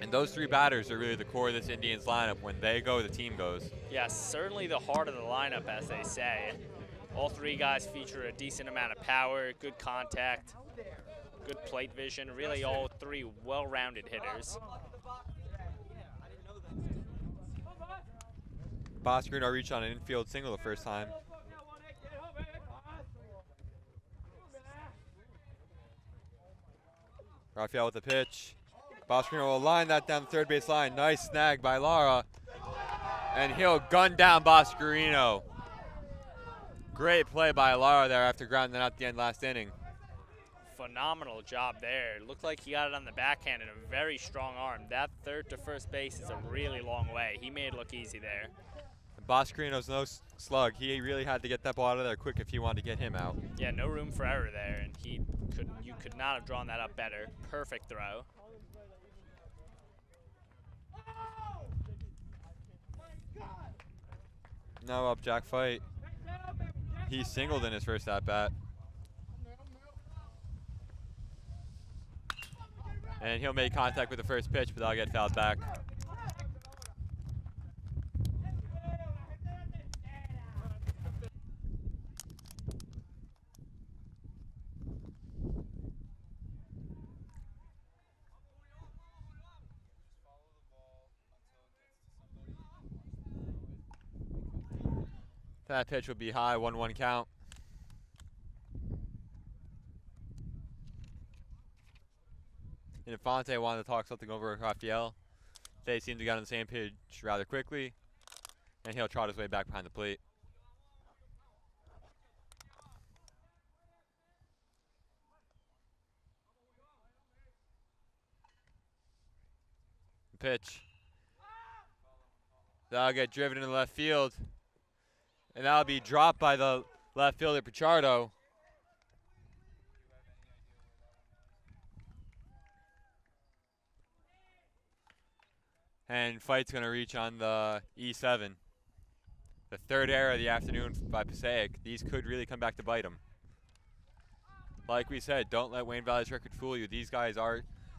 And those 3 batters are really the core of this Indians lineup. When they go, the team goes. Yes, certainly the heart of the lineup, as they say. All 3 guys feature a decent amount of power, good contact, good plate vision, really all 3 well-rounded hitters. Boscarino reached on an infield single the first time. Rafael with the pitch. Boscarino will line that down the 3rd base line. Nice snag by Lara. And he'll gun down Boscarino. Great play by Lara there after grounding out the end last inning. Phenomenal job there. Looked like he got it on the backhand and a very strong arm. That 3rd to 1st base is a really long way. He made it look easy there. Boscarino's no slug. He really had to get that ball out of there quick if he wanted to get him out. Yeah, no room for error there, and you could not have drawn that up better. Perfect throw. Now up Jack Fight. He singled in his first at-bat. And he'll make contact with the first pitch, but that'll get fouled back. That pitch would be high, 1-1 count. And Infante wanted to talk something over with Rafael. They seem to get on the same page rather quickly, and he'll trot his way back behind the plate. Pitch. That'll get driven into left field, and that'll be dropped by the left fielder Pichardo. And fight's going to reach on the E7. The third error of the afternoon by Passaic. These could really come back to bite them. Like we said, don't let Wayne Valley's record fool you. These guys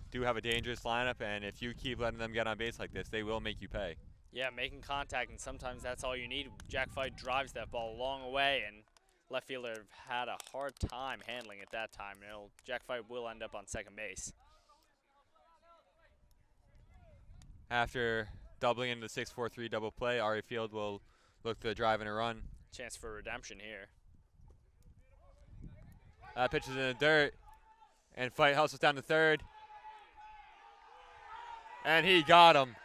do have a dangerous lineup, and if you keep letting them get on base like this, they will make you pay. Yeah, making contact, and sometimes that's all you need. Jack Fight drives that ball a long way, and left fielder had a hard time handling it that time. Jack Fight will end up on second base. After doubling into the 6-4-3 double play, Ari Field will look to drive in a run. Chance for redemption here. That pitch is in the dirt, and Fight hustles down to third. And he got him.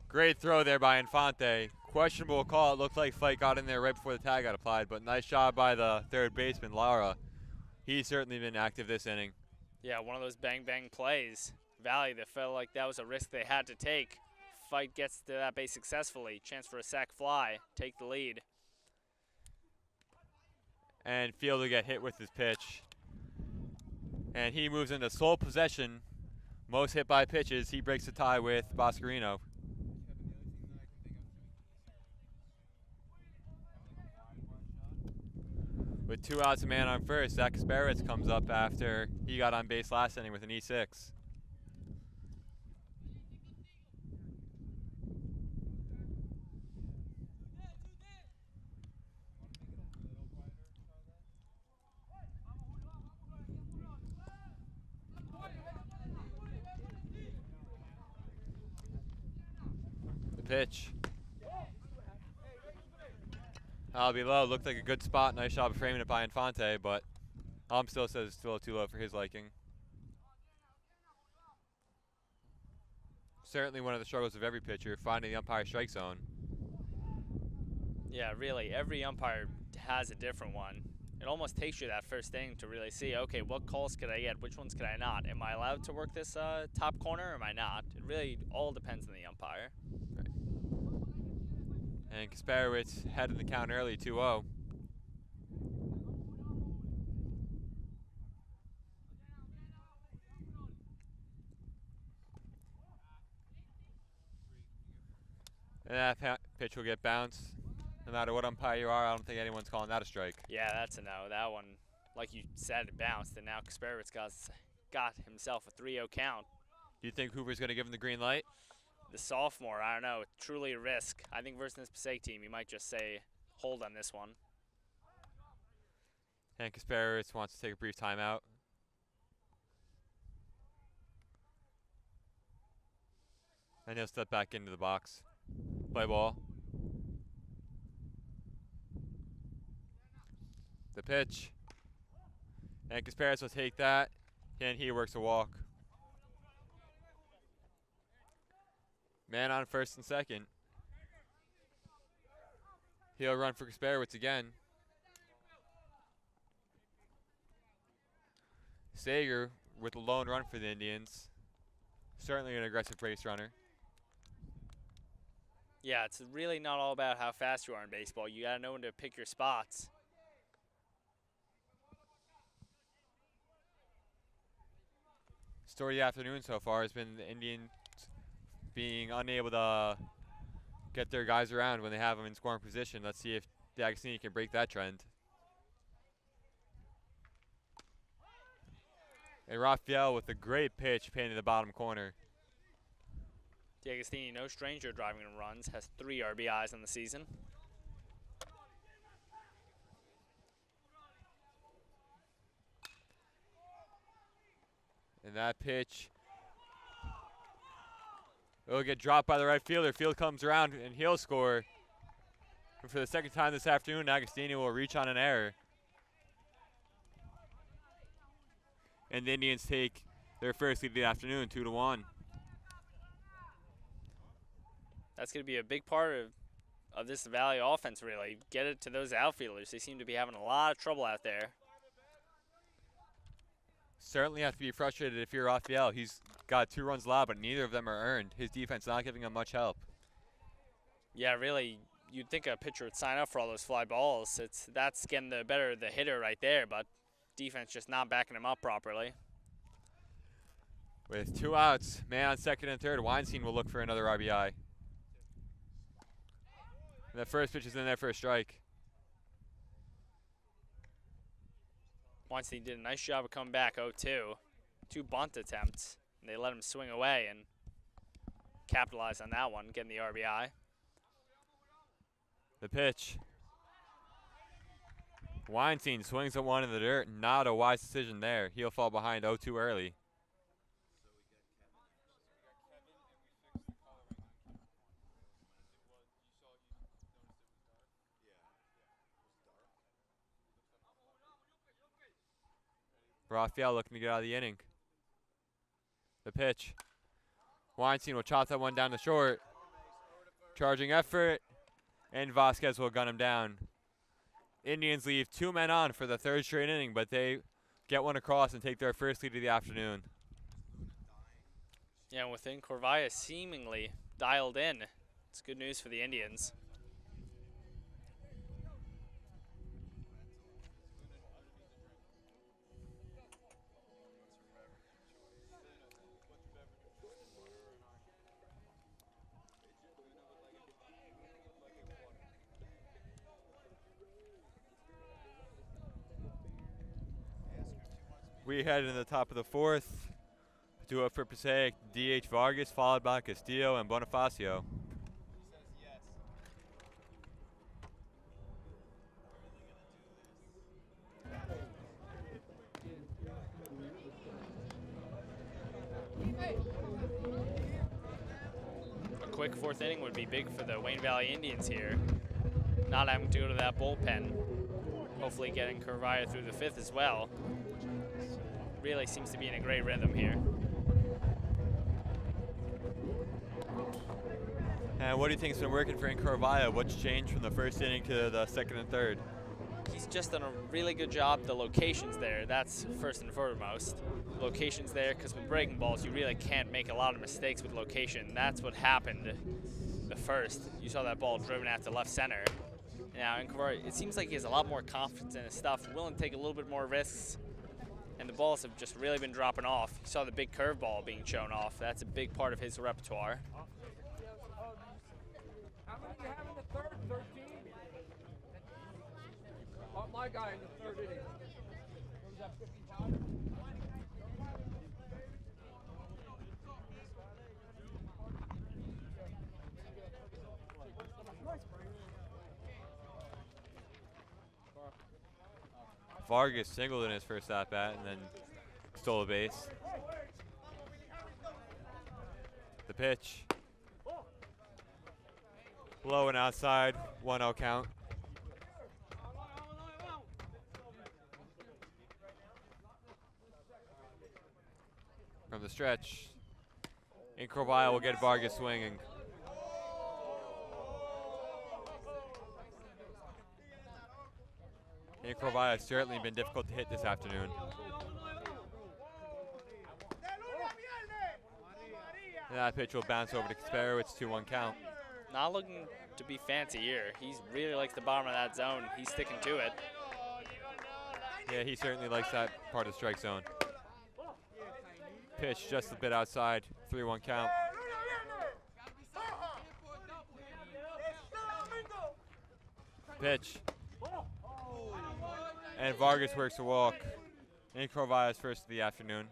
Great throw there by Infante. Questionable call. It looked like Fight got in there right before the tag got applied, but nice job by the third baseman, Lara. He's certainly been active this inning. Yeah, one of those bang-bang plays. Valley, that felt like that was a risk they had to take. Fight gets to that base successfully. Chance for a sac fly. Take the lead. And Field will get hit with his pitch. And he moves into sole possession. Most hit by pitches. He breaks the tie with Boscarino. With 2 outs, a man on first, Zach Kasparitz comes up after he got on base last inning with an E6. The pitch. That'll be low. Looked like a good spot. Nice job of framing it by Infante, but still says it's still too low for his liking. Certainly one of the struggles of every pitcher, finding the umpire strike zone. Yeah, really, every umpire has a different one. It almost takes you that first inning to really see, okay, what calls could I get? Which ones could I not? Am I allowed to work this top corner or am I not? It really all depends on the umpire. Right. And Kasparitz headed the count early, 2-0. And that pitch will get bounced. No matter what umpire you are, I don't think anyone's calling that a strike. Yeah, that's a no. That one, like you said, it bounced, and now Kasparitz got himself a 3-0 count. Do you think Hoover's going to give him the green light? The sophomore, I don't know, truly a risk. I think versus this Passaic team, you might just say hold on this one. And Kasparitz wants to take a brief timeout. And he'll step back into the box. Play ball. The pitch. And Kasparitz will take that, and he works a walk. Man on first and second. He'll run for Kasparitz again. Sager with a lone run for the Indians. Certainly an aggressive base runner. Yeah, it's really not all about how fast you are in baseball. You got to know when to pick your spots. Story of the afternoon so far has been the Indians being unable to get their guys around when they have them in scoring position. Let's see if D'Agostini can break that trend. And Rafael with a great pitch painted the bottom corner. D'Agostini, no stranger driving in runs, has 3 RBIs on the season. And that pitch It'll get dropped by the right fielder. Field comes around and he'll score. And for the second time this afternoon, Agostino will reach on an error. And the Indians take their first lead of the afternoon, 2-1. That's going to be a big part of this Valley offense, really. Get it to those outfielders. They seem to be having a lot of trouble out there. Certainly have to be frustrated if you're Rafael. He's got 2 runs allowed, but neither of them are earned. His defense not giving him much help. Yeah, really, you'd think a pitcher would sign up for all those fly balls. That's getting the better of the hitter right there, but defense just not backing him up properly. With 2 outs, man on second and third, Weinstein will look for another RBI. And the first pitch is in there for a strike. Weinstein did a nice job of coming back 0-2. 2 bunt attempts, and they let him swing away and capitalize on that one, getting the RBI. The pitch. Weinstein swings at one in the dirt. Not a wise decision there. He'll fall behind 0-2 early. Rafael looking to get out of the inning. The pitch. Weinstein will chop that one down the short. Charging effort. And Vasquez will gun him down. Indians leave 2 men on for the 3rd straight inning, but they get one across and take their first lead of the afternoon. Yeah, and with Corvaya seemingly dialed in, it's good news for the Indians. We head into the top of the 4th. Do it for Passaic, DH Vargas, followed by Castillo and Bonifacio. A quick 4th inning would be big for the Wayne Valley Indians here. Not having to go to that bullpen. Hopefully getting Corvaya through the 5th as well. Really seems to be in a great rhythm here. And what do you think's been working for Corvaya? What's changed from the 1st inning to the 2nd and 3rd? He's just done a really good job. The location's there. That's first and foremost. Location's there because with breaking balls, you really can't make a lot of mistakes with location. That's what happened the first. You saw that ball driven out to left center. Now, in Corvaya, it seems like he has a lot more confidence in his stuff, willing to take a little bit more risks. And the balls have just really been dropping off. You saw the big curveball being shown off. That's a big part of his repertoire. How many do you have in the 3rd? 13? Oh, my guy in the 3rd inning. What was that, 55? Vargas singled in his first at-bat and then stole a base. The pitch. Low and outside, 1-0 count. From the stretch, Corvaya will get Vargas swinging. Corvaya has certainly been difficult to hit this afternoon. And that pitch will bounce over to Caspero. It's 2-1 count. Not looking to be fancy here. He really likes the bottom of that zone. He's sticking to it. Yeah, he certainly likes that part of the strike zone. Pitch just a bit outside, 3-1 count. Pitch. And Vargas works a walk. Corvaya's first of the afternoon.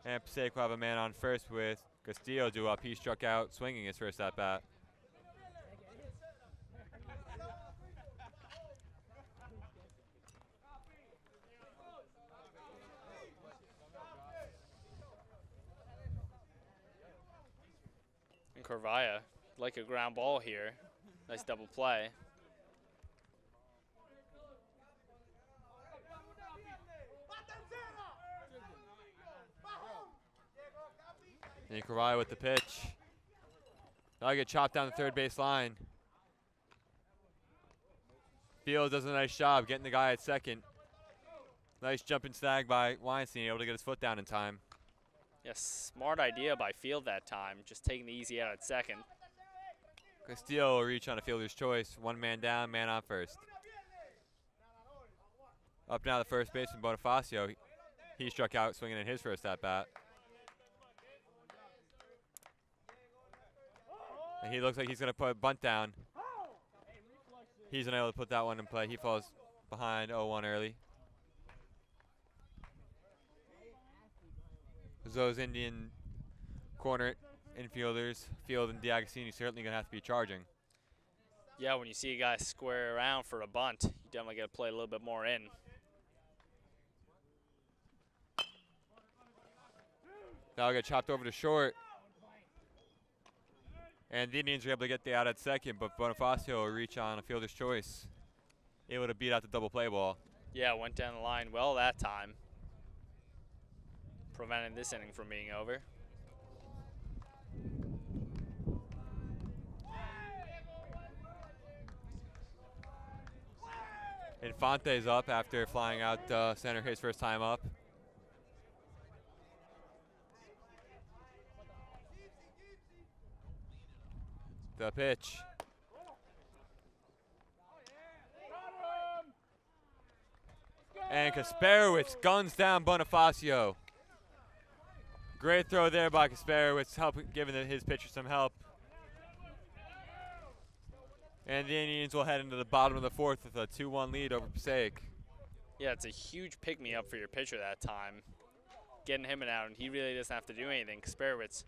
And Passaic will have a man on first with Castillo due up. He struck out swinging his first at bat. Corvaya, like a ground ball here. Nice double play. And Corvaya with the pitch. Now I get chopped down the third base line. Fields does a nice job getting the guy at second. Nice jumping snag by Weinstein, able to get his foot down in time. Yes, smart idea by Field that time, just taking the easy out at second. Castillo will reach on a fielder's choice. One man down, man on first. Up now the first baseman, Bonifacio. He struck out swinging in his first at-bat. And he looks like he's going to put a bunt down. He's unable to put that one in play. He falls behind 0-1 early. Those Indian corner infielders, Field and D'Agostini, certainly going to have to be charging. Yeah, when you see a guy square around for a bunt, you definitely got to play a little bit more in. That'll get chopped over to short. And the Indians are able to get the out at second, but Bonifacio will reach on a fielder's choice. Able to beat out the double play ball. Yeah, went down the line well that time. Preventing this inning from being over. Infante's up after flying out center his first time up. The pitch. And Kasparowicz guns down Bonifacio. Great throw there by Kasparowicz, giving his pitcher some help. And the Indians will head into the bottom of the fourth with a 2-1 lead over Passaic. Yeah, it's a huge pick-me-up for your pitcher that time. Getting him an out, and he really doesn't have to do anything. Kasparowicz,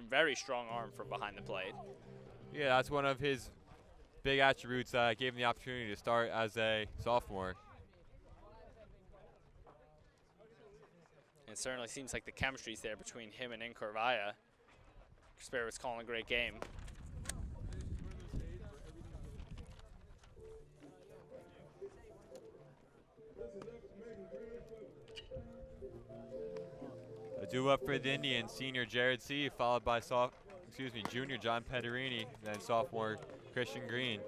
very strong arm from behind the plate. Yeah, that's one of his big attributes that gave him the opportunity to start as a sophomore. It certainly seems like the chemistry's there between him and Corvaya. Kasparowicz calling a great game. A due-up for the Indians, senior Jared C., followed by junior John Pederini, then sophomore Christian Green.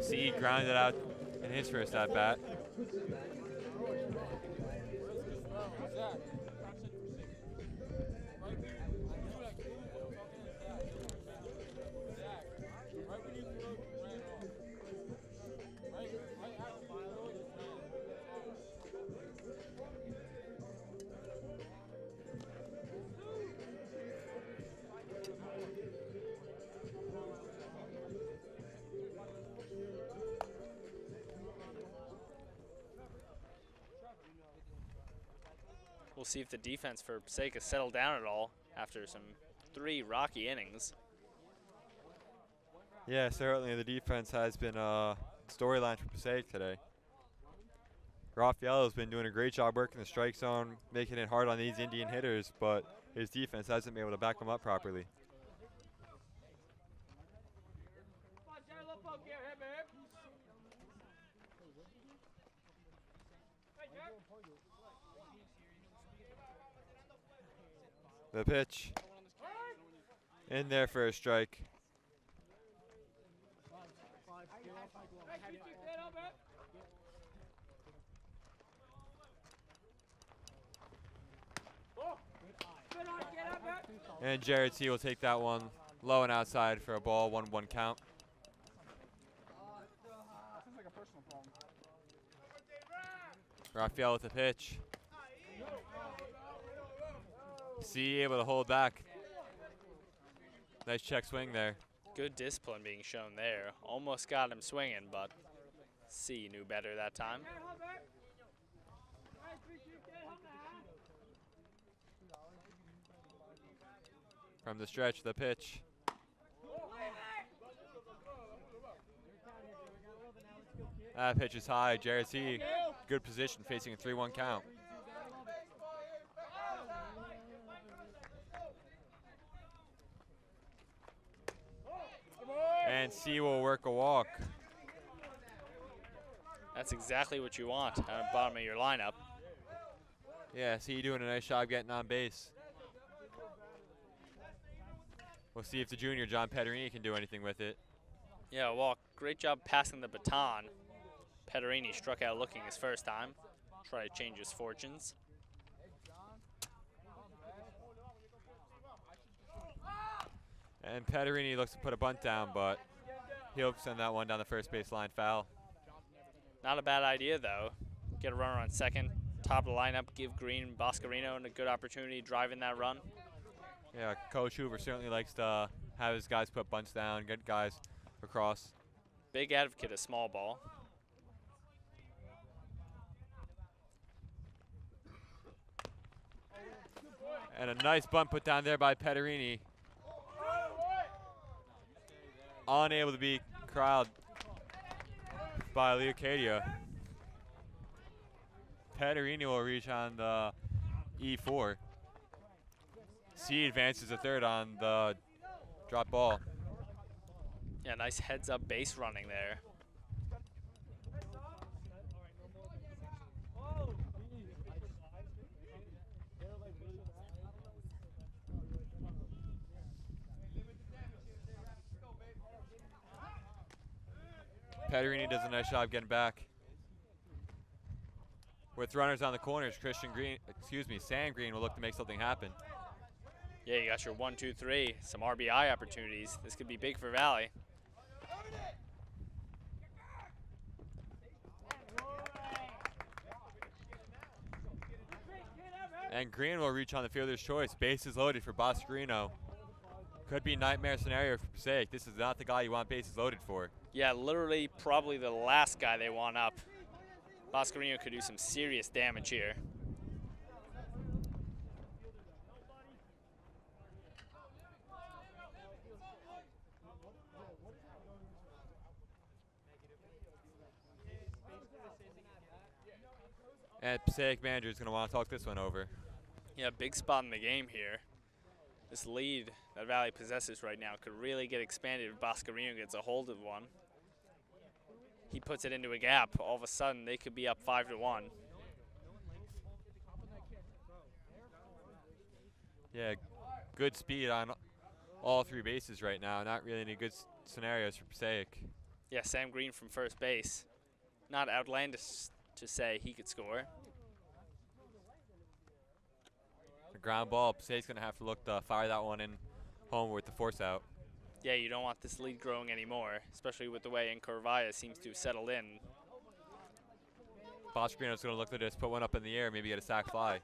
C grounded out in his first at-bat. We'll see if the defense for Passaic has settled down at all after some 3 rocky innings. Yeah, certainly the defense has been a storyline for Passaic today. Rafael has been doing a great job working the strike zone, making it hard on these Indian hitters, but his defense hasn't been able to back them up properly. The pitch. In there for a strike. And Jared C. will take that one low and outside for a ball, 1-1 count. Rafael with the pitch. C able to hold back. Nice check swing there. Good discipline being shown there. Almost got him swinging, but C knew better that time. From the stretch, the pitch. That pitch is high. JRC, good position, facing a 3-1 count. And C will work a walk. That's exactly what you want at the bottom of your lineup. Yeah, C doing a nice job getting on base. We'll see if the junior, John Pederini, can do anything with it. Yeah, walk. Great job passing the baton. Pederini struck out looking his first time. Try to change his fortunes. And Pederini looks to put a bunt down, but he'll send that one down the first base line, foul. Not a bad idea, though. Get a runner on second. Top of the lineup, give Green Boscarino a good opportunity driving that run. Yeah, Coach Hoover certainly likes to have his guys put bunts down, get guys across. Big advocate of small ball. And a nice bunt put down there by Pederini. Unable to be corralled by Leocadia. Pederini will reach on the E4. C advances to third on the drop ball. Yeah, nice heads-up base running there. Pederini does a nice job getting back. With runners on the corners, Sam Green will look to make something happen. Yeah, you got your 1, 2, 3, some RBI opportunities. This could be big for Valley. And Green will reach on the fielder's choice. Bases loaded for Boscarino. Could be nightmare scenario for Passaic. This is not the guy you want bases loaded for. Yeah, literally probably the last guy they want up. Boscarino could do some serious damage here. And Passaic manager is going to want to talk this one over. Yeah, big spot in the game here. This lead that Valley possesses right now could really get expanded if Boscarino gets a hold of one. He puts it into a gap. All of a sudden, they could be up 5-1. Yeah, good speed on all three bases right now. Not really any good scenarios for Passaic. Yeah, Sam Green from first base. Not outlandish to say he could score. The ground ball, Passaic's going to have to look to fire that one in home with the force out. Yeah, you don't want this lead growing anymore, especially with the way Encorvaya seems to have settled in. Boscarino's going to look to just put one up in the air, maybe get a sac fly.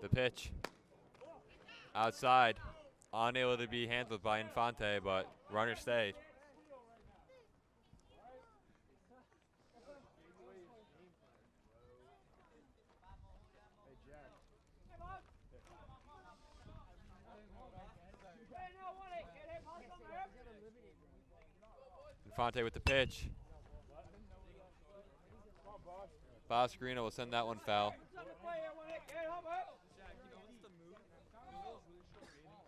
The pitch. Outside. Unable to be handled by Infante, but runner stayed. Infante with the pitch. Boscarino will send that one foul.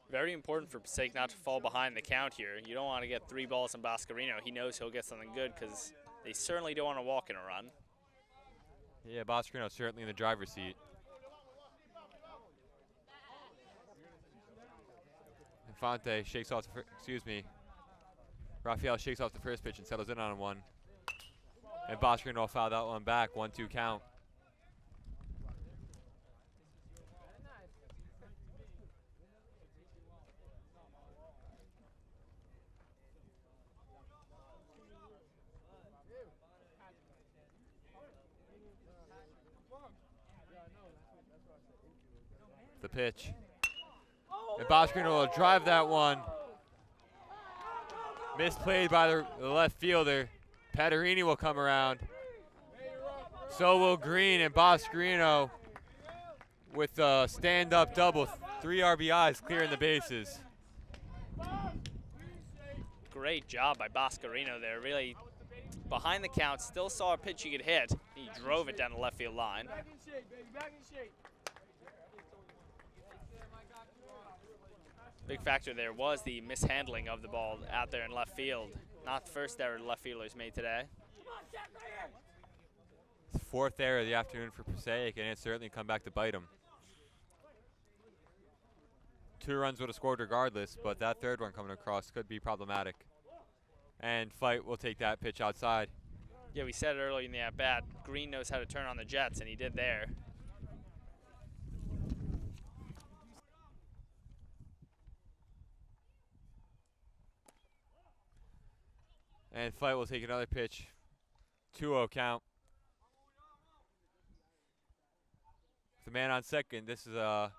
Very important for Passaic not to fall behind the count here. You don't want to get 3 balls on Boscarino. He knows he'll get something good because they certainly don't want to walk in a run. Yeah, Boscarino's certainly in the driver's seat. Infante shakes off the Rafael shakes off the first pitch and settles in on one. And Boscarino will foul that one back, 1-2 count. The pitch. And Boscarino will drive that one Misplayed by the left fielder. Patarini will come around. So will Green, and Boscarino with a stand-up double. 3 RBIs clearing the bases. Great job by Boscarino there. Really behind the count, still saw a pitch he could hit. He drove it down the left field line. Back in shape, baby. Back in shape. Big factor there was the mishandling of the ball out there in left field. Not the first error the left fielders made today. It's 4th error of the afternoon for Passaic, and it's certainly come back to bite him. 2 runs would have scored regardless, but that 3rd one coming across could be problematic. And Fight will take that pitch outside. Yeah, we said earlier in the at-bat, Green knows how to turn on the Jets, and he did there. And Fight will take another pitch. 2-0 count. The man on second. This is a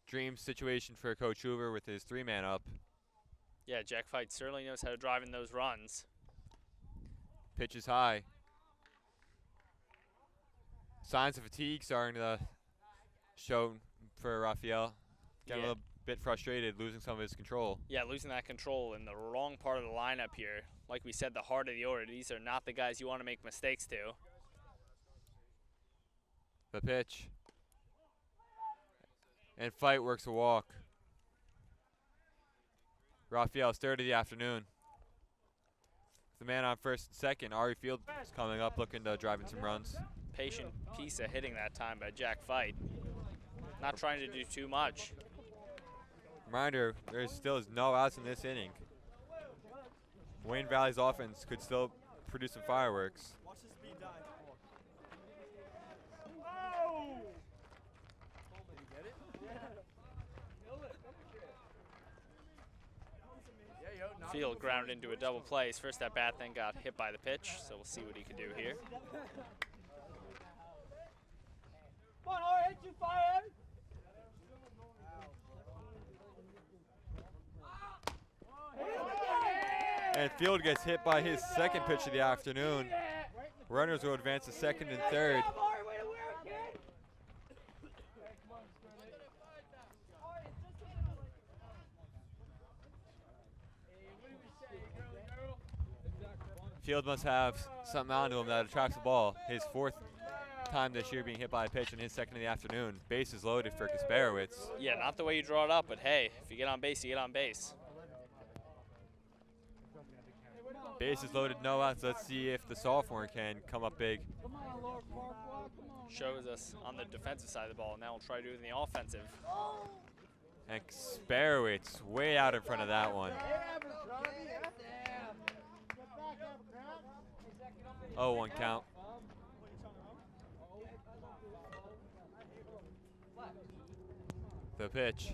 dream situation for Coach Hoover with his 3-man up. Yeah, Jack Fight certainly knows how to drive in those runs. Pitch is high. Signs of fatigue starting to show for Rafael. Getting a little bit frustrated, losing some of his control. Yeah, losing that control in the wrong part of the lineup here. Like we said, the heart of the order. These are not the guys you want to make mistakes to. The pitch. And Fight works a walk. Rafael's 3rd of the afternoon. The man on first and second, Ari Field is coming up looking to drive in some runs. Patient piece of hitting that time by Jack Fight. Not trying to do too much. Reminder, there still is no outs in this inning. Wayne Valley's offense could still produce some fireworks. Watch the speed dive. Field grounded into a double play. His first at bat, then got hit by the pitch, so we'll see what he can do here. Come on, hard, hit you, fire. And Field gets hit by his 2nd pitch of the afternoon. Runners will advance to 2nd and 3rd. Field must have something onto him that attracts the ball. His 4th time this year being hit by a pitch in his 2nd of the afternoon. Base is loaded for Kasparowicz. Yeah, not the way you draw it up, but hey, if you get on base, you get on base. Base is loaded, no outs. Let's see if the sophomore can come up big. Shows us on the defensive side of the ball. Now we'll try to do it in the offensive. And Kasparowicz way out in front of that one. 0-1 count. The pitch.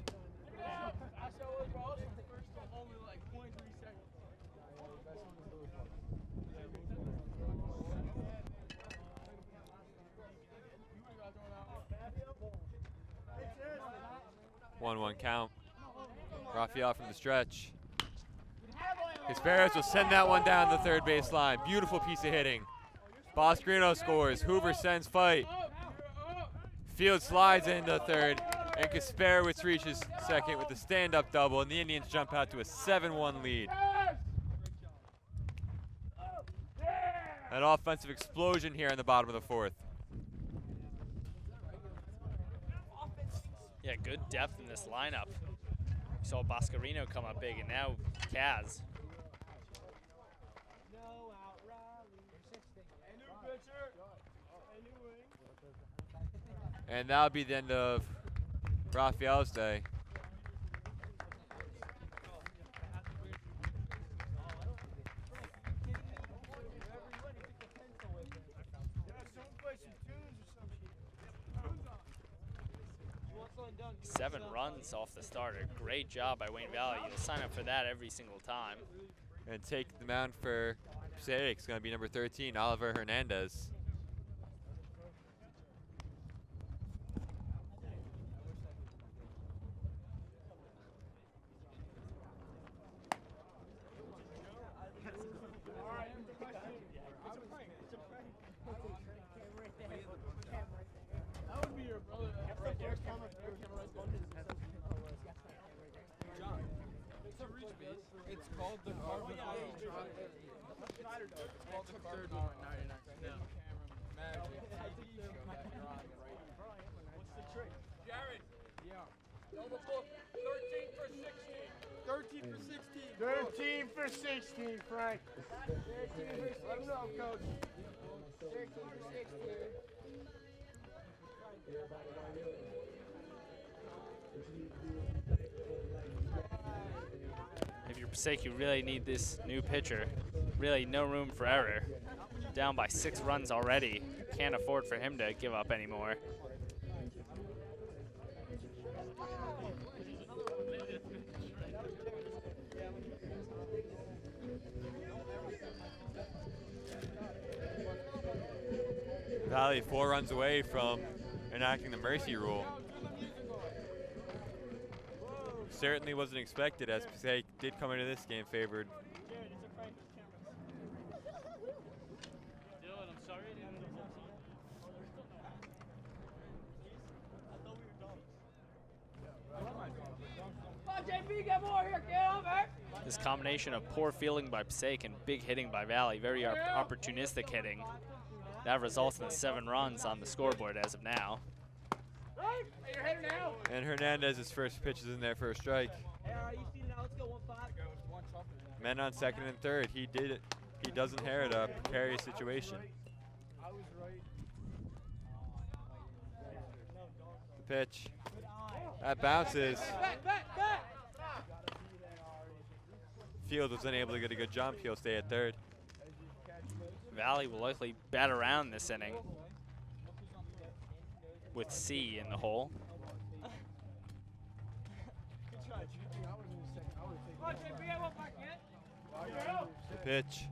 1-1 count. Rafael from the stretch. Kasparowicz will send that one down the 3rd base line. Beautiful piece of hitting. Boscarino scores. Hoover sends Fight. Field slides into 3rd, and Kasparowicz reaches 2nd with a stand-up double, and the Indians jump out to a 7-1 lead. An offensive explosion here in the bottom of the 4th. Yeah, good depth in this lineup. We saw Boscarino come up big, and now Kaz. And that'll be the end of Rafael's day. Seven runs off the starter. Great job by Wayne Valley. You'll sign up for that every single time. And take the mound for Passaic is going to be number 13, Oliver Hernandez. It's called the carbon drive. It's called the carbon magic. What's the trick? Jared. Yeah. Double book. 13 for 16. 13 for 16, Frank. 13 for 16. Let him know, coach. 13 for 16. If you're Passaic, you really need this new pitcher. Really no room for error. Down by 6 runs already. Can't afford for him to give up anymore. Valley 4 runs away from enacting the mercy rule. Certainly wasn't expected, as Passaic did come into this game favored. Jared, it's a Frank camera. Dylan, I'm sorry. I thought we were dogs. JP, get more here, get over. This combination of poor fielding by Passaic and big hitting by Valley, very opportunistic hitting, that results in the 7 runs on the scoreboard as of now. Your header now. And Hernandez's first pitch is in there for a strike. Hey, all right, you feeling out? Let's go 1-5. Men on second and third. He did it. He does inherit a precarious situation. I was right. The pitch. That bounces. Back. Field was unable to get a good jump. He'll stay at third. Valley will likely bat around this inning with C in the hole. The pitch.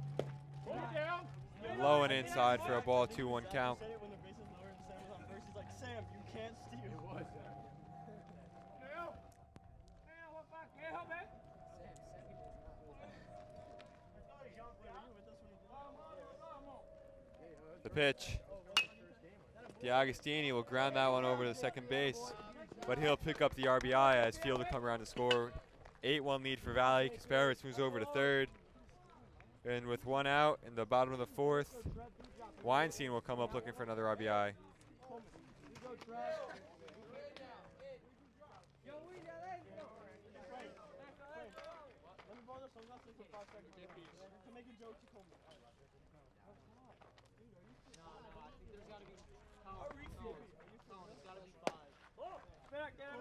Low and inside for a ball, 2-1 count. Said it when the bases lowered and Sam was on first. He's like, Sam, you can't steal. It was. The pitch. DeAgostini will ground that one over to second base, but he'll pick up the RBI as Field will come around to score. 8-1 lead for Valley. Kasparovich moves over to third. And with 1 out in the bottom of the 4th, Weinstein will come up looking for another RBI.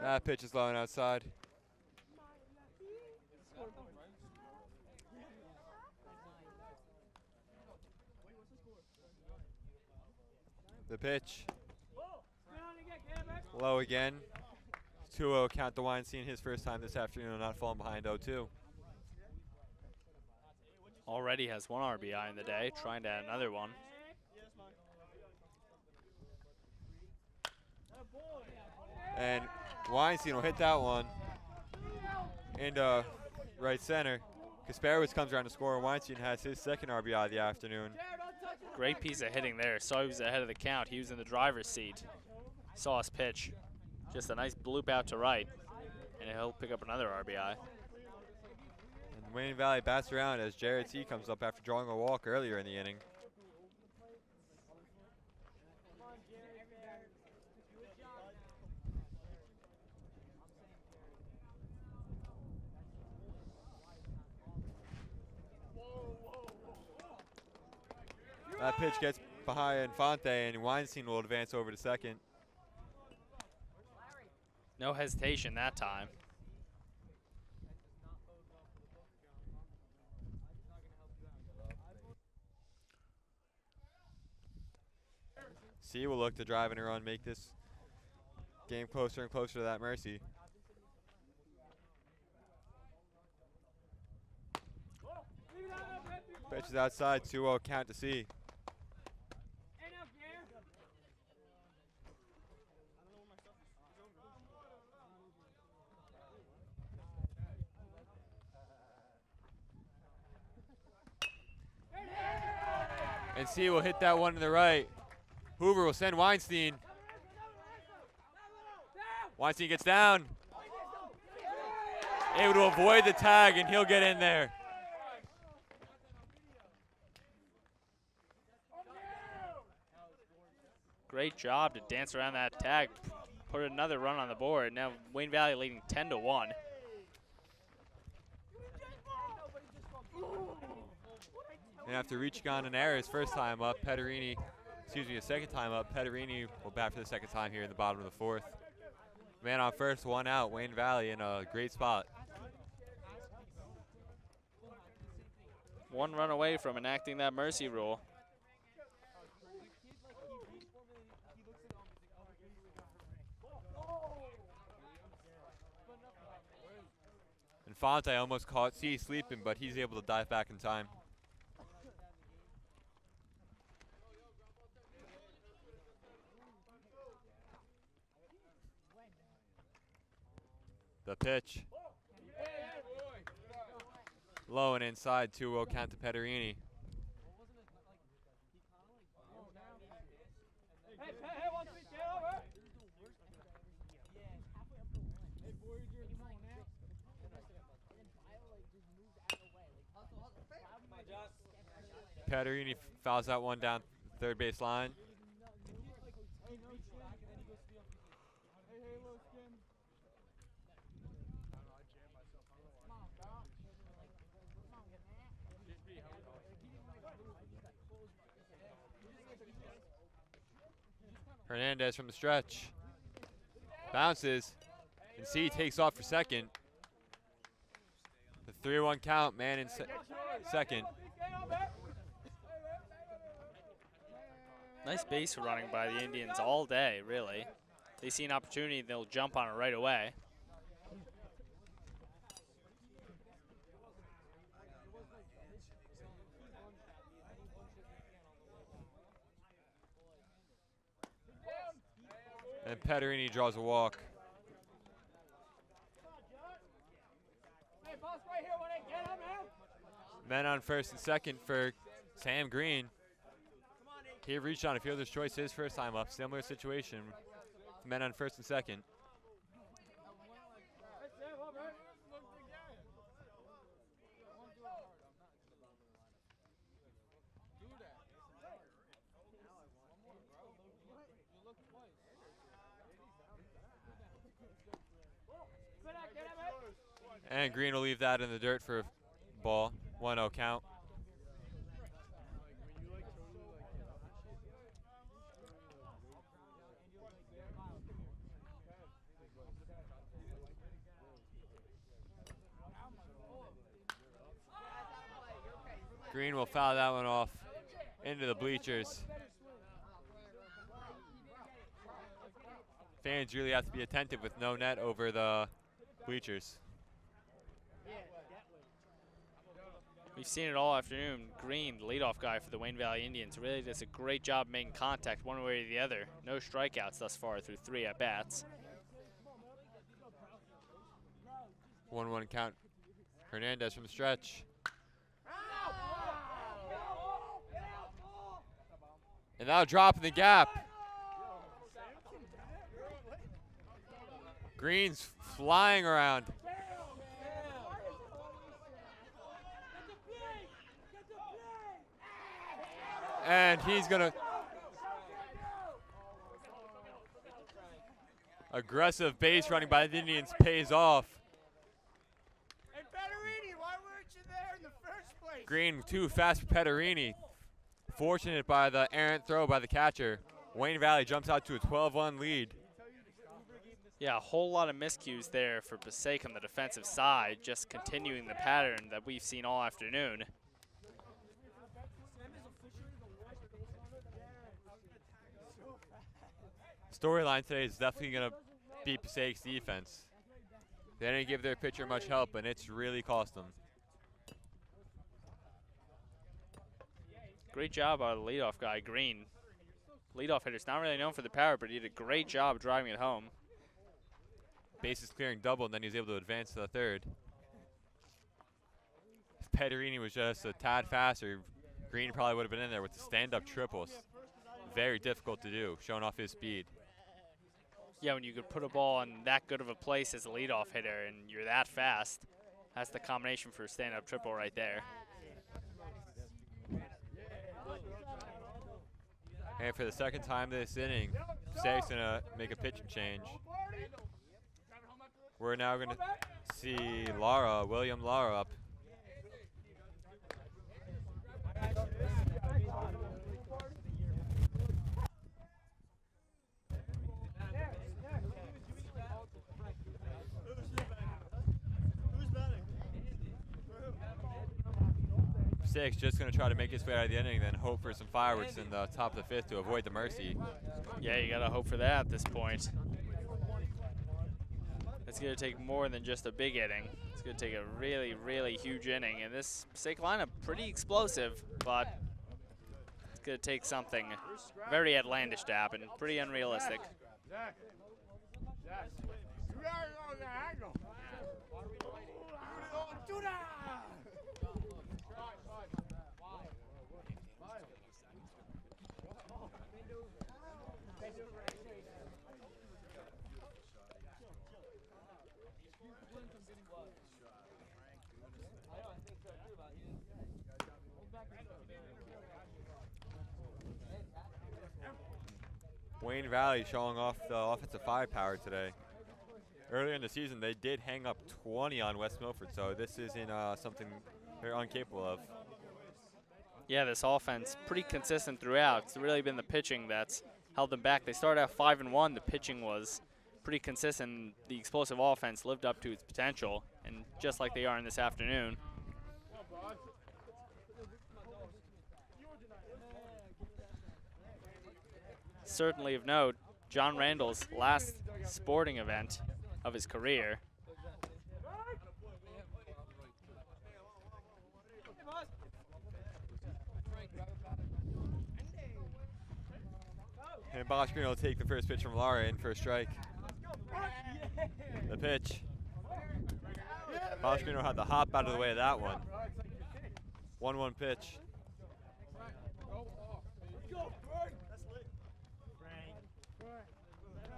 That pitch is low and outside. The pitch. Low again. 2-0 count to Weinstein, his first time this afternoon, not falling behind 0-2. Already has 1 RBI in the day, trying to add another one. And Weinstein will hit that one into right center. Kasparovich comes around to score, and Weinstein has his second RBI of the afternoon. Great piece of hitting there. Saw he was ahead of the count. He was in the driver's seat. Saw us pitch. Just a nice bloop out to right, and he'll pick up another RBI. And Wayne Valley bats around as Jared T comes up after drawing a walk earlier in the inning. That pitch gets behind Infante, and Weinstein will advance over to second. No hesitation that time. C will look to drive in a run, make this game closer and closer to that mercy. Pitch is outside, 2-0 count to C. And C will hit that one to the right. Hoover will send Weinstein. Weinstein gets down. Able to avoid the tag, and he'll get in there. Great job to dance around that tag. Put another run on the board. Now Wayne Valley leading 10-1. And after reaching on an error his first time up, his second time up, Pederini will bat for the second time here in the bottom of the fourth. Man on first, one out. Wayne Valley in a great spot. One run away from enacting that mercy rule. Infante almost caught C sleeping, but he's able to dive back in time. The pitch. Low and inside, 2-0 count to Pederini. Pederini fouls that one down third base line. Hernandez from the stretch. Bounces, and C takes off for second. The 3-1 count, man in second. Nice base running by the Indians all day, really. They see an opportunity, they'll jump on it right away. And Pederini draws a walk. Men on first and second for Sam Green. He reached on a fielder's choice his first time up. Similar situation. Men on first and second. And Green will leave that in the dirt for a ball. 1-0 count. Green will foul that one off into the bleachers. Fans really have to be attentive with no net over the bleachers. We've seen it all afternoon. Green, the leadoff guy for the Wayne Valley Indians, really does a great job making contact one way or the other. No strikeouts thus far through 3 at-bats. 1-1 count. Hernandez from the stretch. And now drop in the gap. Green's flying around. And he's gonna aggressive base running by the Indians pays off. And Pederini, why weren't you there in the first place? Green too fast for Pederini. Fortunate by the errant throw by the catcher. Wayne Valley jumps out to a 12-1 lead. Yeah, a whole lot of miscues there for Passaic on the defensive side, just continuing the pattern that we've seen all afternoon. Storyline today is definitely going to be Passaic's defense. They didn't give their pitcher much help, and it's really cost them. Great job out of the leadoff guy, Green. Leadoff hitter's not really known for the power, but he did a great job driving it home. Bases clearing double, and then he was able to advance to the third. If Pederini was just a tad faster, Green probably would have been in there with the stand-up triples. Very difficult to do, showing off his speed. Yeah, when you could put a ball in that good of a place as a leadoff hitter and you're that fast, that's the combination for a stand-up triple right there. And for the second time this inning, Passaic's going to make a pitching change. We're now going to see William Lara up. Passaic's just going to try to make his way out of the inning, then hope for some fireworks in the top of the fifth to avoid the mercy. Yeah, you got to hope for that at this point. It's going to take more than just a big inning. It's going to take a really, really huge inning. And this Passaic lineup, pretty explosive, but it's going to take something very outlandish to happen, pretty unrealistic. Wayne Valley showing off the offensive firepower today. Earlier in the season, they did hang up 20 on West Milford, so this isn't something they're incapable of. Yeah, this offense pretty consistent throughout. It's really been the pitching that's held them back. They started out 5-1. The pitching was pretty consistent. The explosive offense lived up to its potential, and just like they are in this afternoon. Certainly of note, John Randall's last sporting event of his career. And Boschgren will take the first pitch from Lara in for a strike. The pitch. Boschgren had to hop out of the way of that one. 1-1 pitch.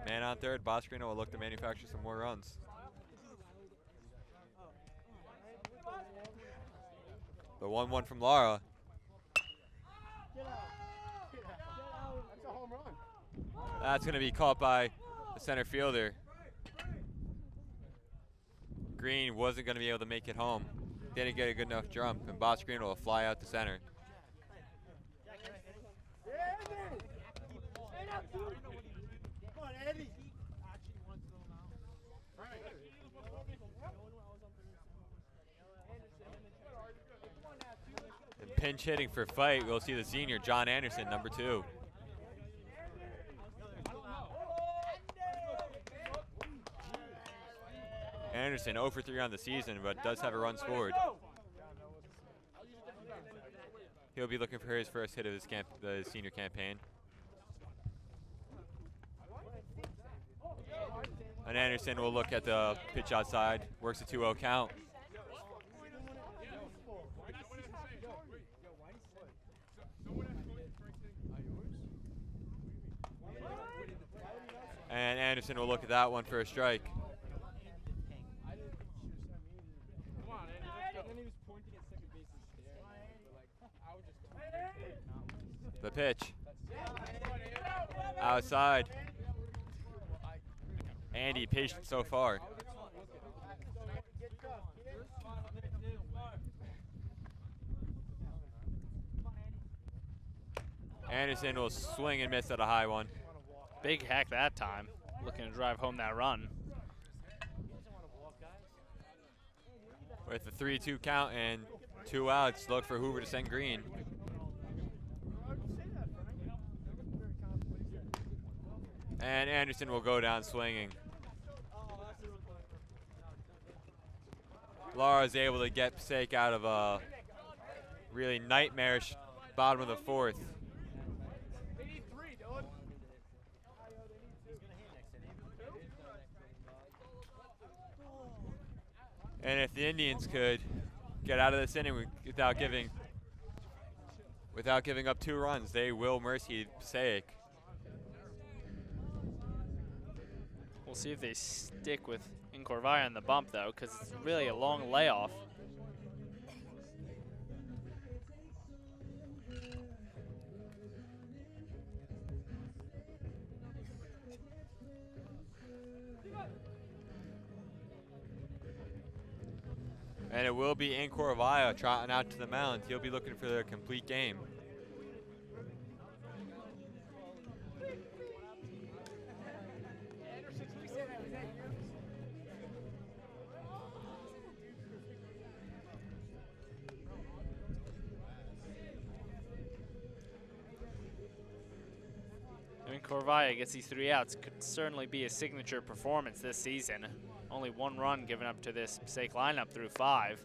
Man on third, Boschgren will look to manufacture some more runs. The 1-1 from Lara. That's going to be caught by the center fielder. Green wasn't going to be able to make it home. Didn't get a good enough jump, and Boschgren will fly out to center. And pinch hitting for fight, we'll see the senior, John Anderson, number 2. Anderson 0 for 3 on the season, but does have a run scored. He'll be looking for his first hit of the senior campaign. And Anderson will look at the pitch outside, works a 2-0 count. And Anderson will look at that one for a strike. The pitch. Outside. Andy patient so far. Anderson will swing and miss at a high one. Big hack that time, looking to drive home that run. With a 3-2 count and 2 outs, look for Hoover to send Green. And Anderson will go down swinging. Lara is able to get Passaic out of a really nightmarish bottom of the 4th. And if the Indians could get out of this inning without giving up 2 runs, they will mercy Passaic. We'll see if they stick with Incorvaya on the bump, though, because it's really a long layoff. And it will be Incorvaya trotting out to the mound. He'll be looking for the complete game. Incorvaya gets these 3 outs. Could certainly be a signature performance this season. Only 1 run given up to this Passaic lineup through 5.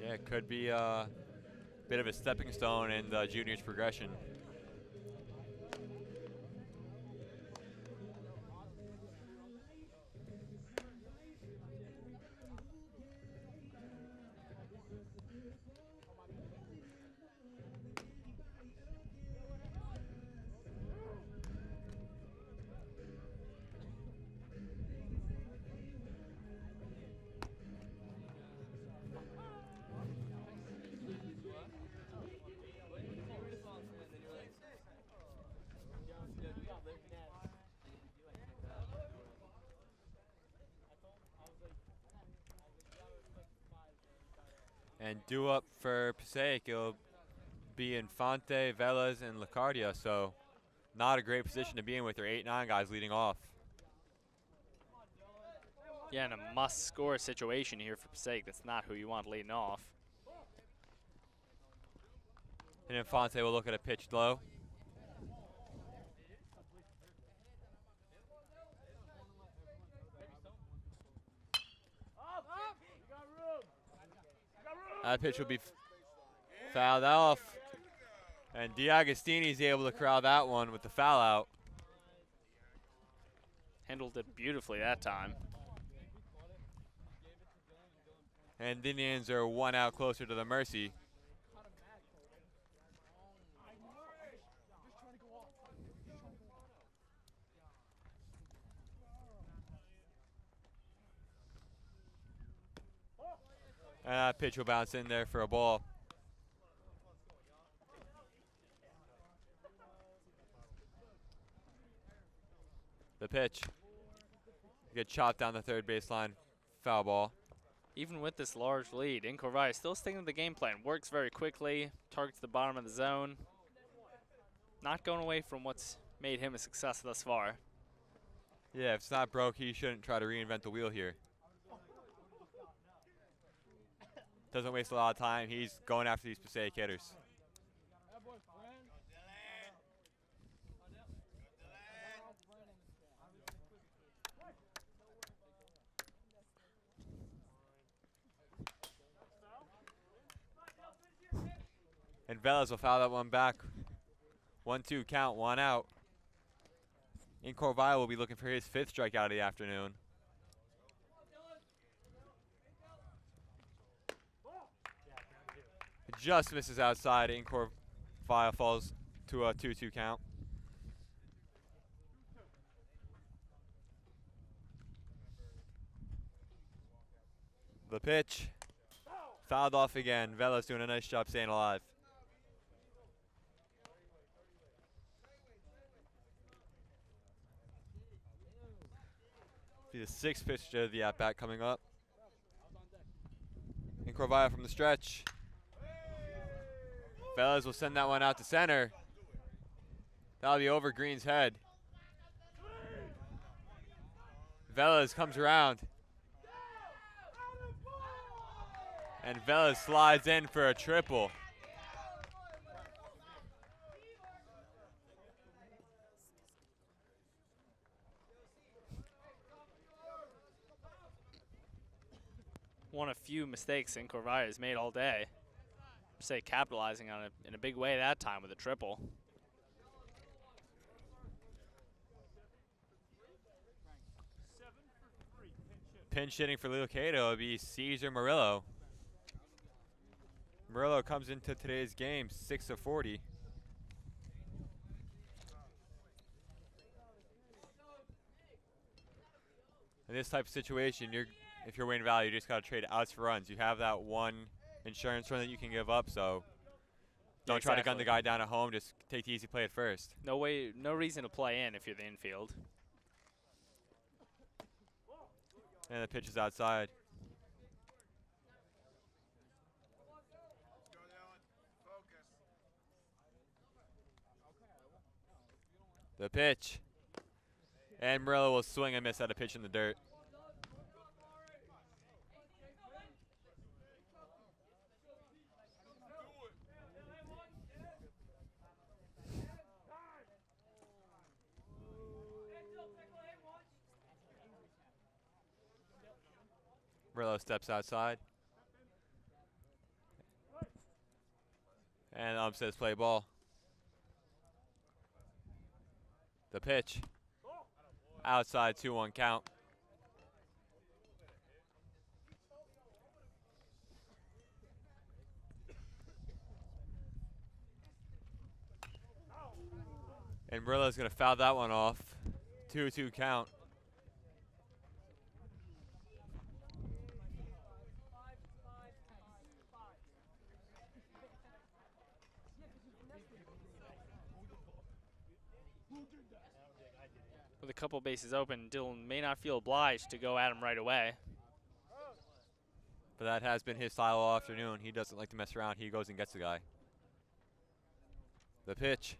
Yeah, it could be a bit of a stepping stone in the juniors' progression. And due up for Passaic, it'll be Infante, Velas, and Lacardia, so not a great position to be in with their 8-9 guys leading off. Yeah, in a must-score situation here for Passaic. That's not who you want leading off. And Infante will look at a pitch low. That pitch will be fouled off. And D'Agostini's able to corral that one with the foul out. Handled it beautifully that time. And the Indians are 1 out closer to the mercy. And that pitch will bounce in there for a ball. The pitch. Get chopped down the third baseline. Foul ball. Even with this large lead, Incorvaya still sticking to the game plan. Works very quickly, targets the bottom of the zone. Not going away from what's made him a success thus far. Yeah, if it's not broke, he shouldn't try to reinvent the wheel here. Doesn't waste a lot of time. He's going after these Passaic hitters. And Velas will foul that one back. 1-2 count, 1 out. Incorvaya will be looking for his 5th strikeout of the afternoon. Just misses outside. Incorvaya falls to a 2-2 count. The pitch. Fouled off again. Velas doing a nice job staying alive. Be the 6th pitch of the at-bat coming up. Incorvaya from the stretch. Velas will send that one out to center. That'll be over Green's head. Velas comes around. And Velas slides in for a triple. One of few mistakes Incorvaya has made all day. Say capitalizing on it in a big way that time with a triple. Pinch hitting for Lucato will be Cesar Murillo. Murillo comes into today's game 6 of 40. In this type of situation, if you're Wayne Valley, you just got to trade outs for runs. You have that one insurance run that you can give up, so don't try to gun the guy down at home. Just take the easy play at first. No reason to play in if you're the infield. And the pitch is outside. The pitch. And Murillo will swing and miss at a pitch in the dirt. Murillo steps outside. And ump says play ball. The pitch. Outside, 2-1 count. And Murillo's going to foul that one off. 2-2 count. With a couple bases open, Dylan may not feel obliged to go at him right away. But that has been his style all afternoon. He doesn't like to mess around. He goes and gets the guy. The pitch.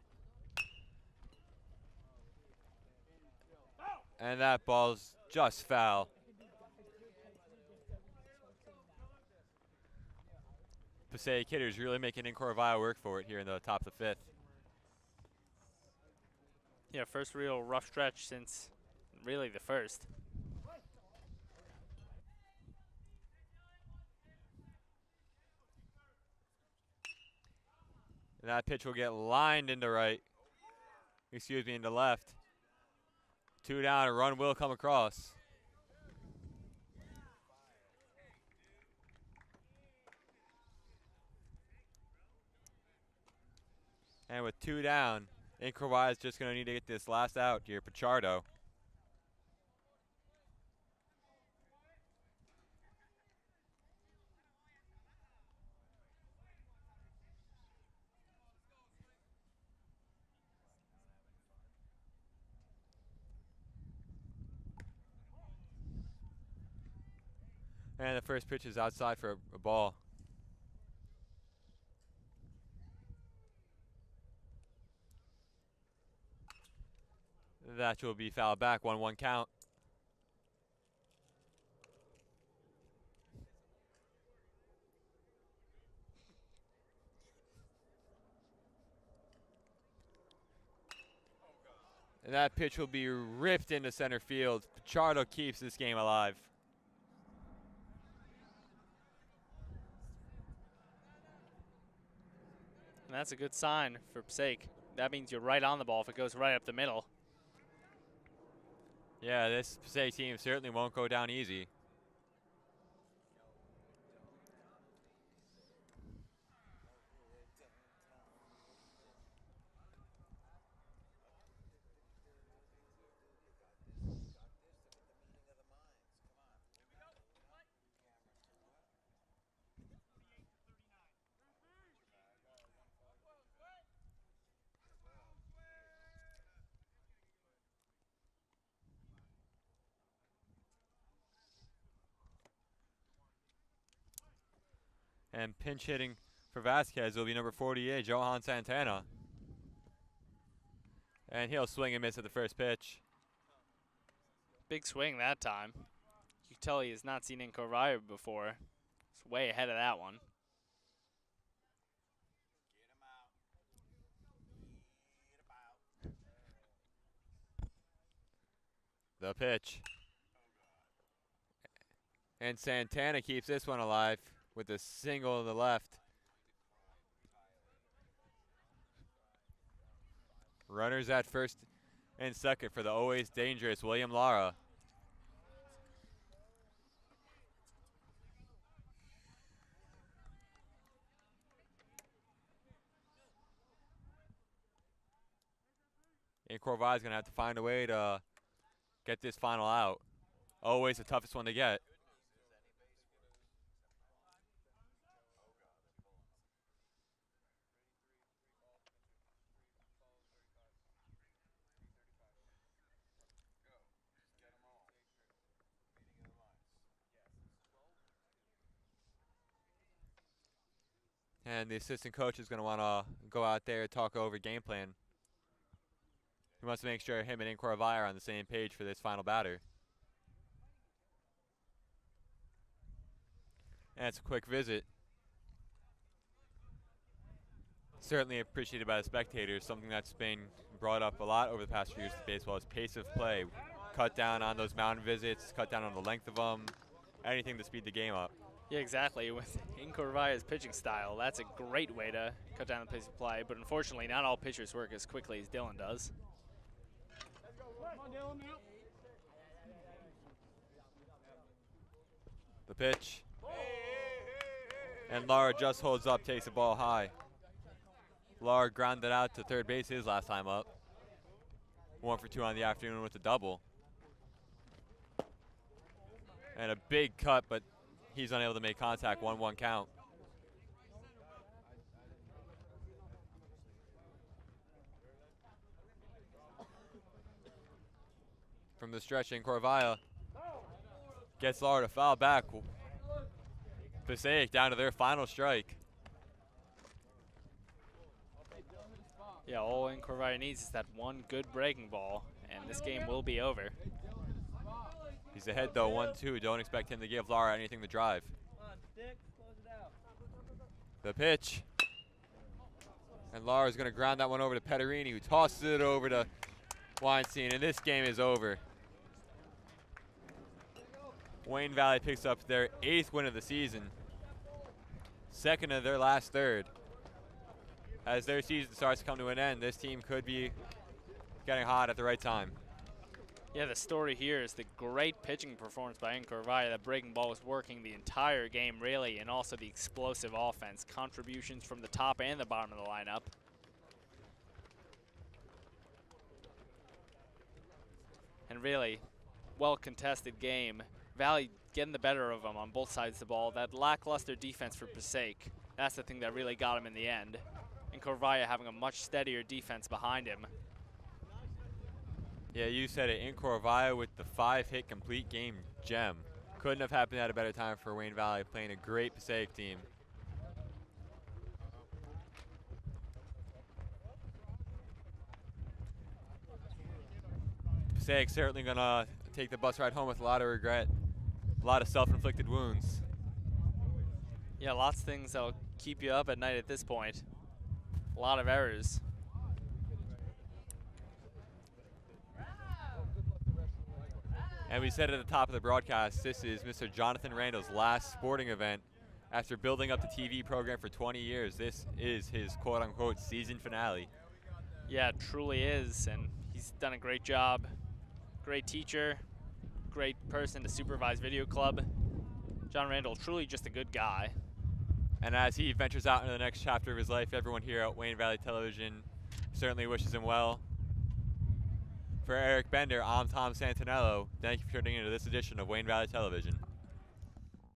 And that ball's just foul. Passaic hitters really making Incorvile work for it here in the top of the 5th. Yeah, first real rough stretch since really the first. And that pitch will get lined into right. Excuse me, into left. 2 down, a run will come across. And with 2 down, Incorvile is just going to need to get this last out here, Pichardo. And the first pitch is outside for a ball. That will be fouled back, 1-1 count. And that pitch will be ripped into center field. Pichardo keeps this game alive. And that's a good sign for Passaic. That means you're right on the ball if it goes right up the middle. Yeah, this Passaic team certainly won't go down easy. And pinch hitting for Vasquez will be number 48, Johan Santana. And he'll swing and miss at the first pitch. Big swing that time. You can tell he has not seen Incorvile before. It's way ahead of that one. The pitch. And Santana keeps this one alive with a single to the left. Runners at first and second for the always dangerous William Lara. And Corvai is going to have to find a way to get this final out. Always the toughest one to get. And the assistant coach is going to want to go out there and talk over game plan. He wants to make sure him and Incorvai are on the same page for this final batter. And it's a quick visit. Certainly appreciated by the spectators. Something that's been brought up a lot over the past few years with baseball is pace of play. Cut down on those mound visits, cut down on the length of them, anything to speed the game up. Yeah, exactly. With Incorvai's pitching style, that's a great way to cut down the pace of play. But unfortunately, not all pitchers work as quickly as Dylan does. Come on, Dylan, now. The pitch. And Lara just holds up, takes the ball high. Lara grounded out to third base his last time up. 1 for 2 on the afternoon with a double. And a big cut, but he's unable to make contact. 1-1 count. From the stretch, Incorvai gets Lara to foul back. Passaic down to their final strike. Yeah, all Incorvai needs is that one good breaking ball, and this game will be over. He's ahead though, 1-2. Don't expect him to give Lara anything to drive. The pitch. And Lara's going to ground that one over to Petterini, who tosses it over to Weinstein, and this game is over. Wayne Valley picks up their 8th win of the season. 2nd of their last third. As their season starts to come to an end, this team could be getting hot at the right time. Yeah, the story here is the great pitching performance by Incorvai. That breaking ball was working the entire game, really, and also the explosive offense. Contributions from the top and the bottom of the lineup. And really, well-contested game. Valley getting the better of them on both sides of the ball. That lackluster defense for Passaic, that's the thing that really got him in the end. Incorvai having a much steadier defense behind him. Yeah, you said it. Incorvai with the 5-hit complete game gem. Couldn't have happened at a better time for Wayne Valley, playing a great Passaic team. Passaic certainly gonna take the bus ride home with a lot of regret, a lot of self-inflicted wounds. Yeah, lots of things that'll keep you up at night at this point. A lot of errors. And we said at the top of the broadcast, this is Mr. Jonathan Randall's last sporting event. After building up the TV program for 20 years, this is his quote-unquote season finale. Yeah, it truly is, and he's done a great job. Great teacher, great person to supervise video club. John Randall, truly just a good guy. And as he ventures out into the next chapter of his life, everyone here at Wayne Valley Television certainly wishes him well. For Eric Bender, I'm Tom Santinello. Thank you for tuning into this edition of Wayne Valley Television.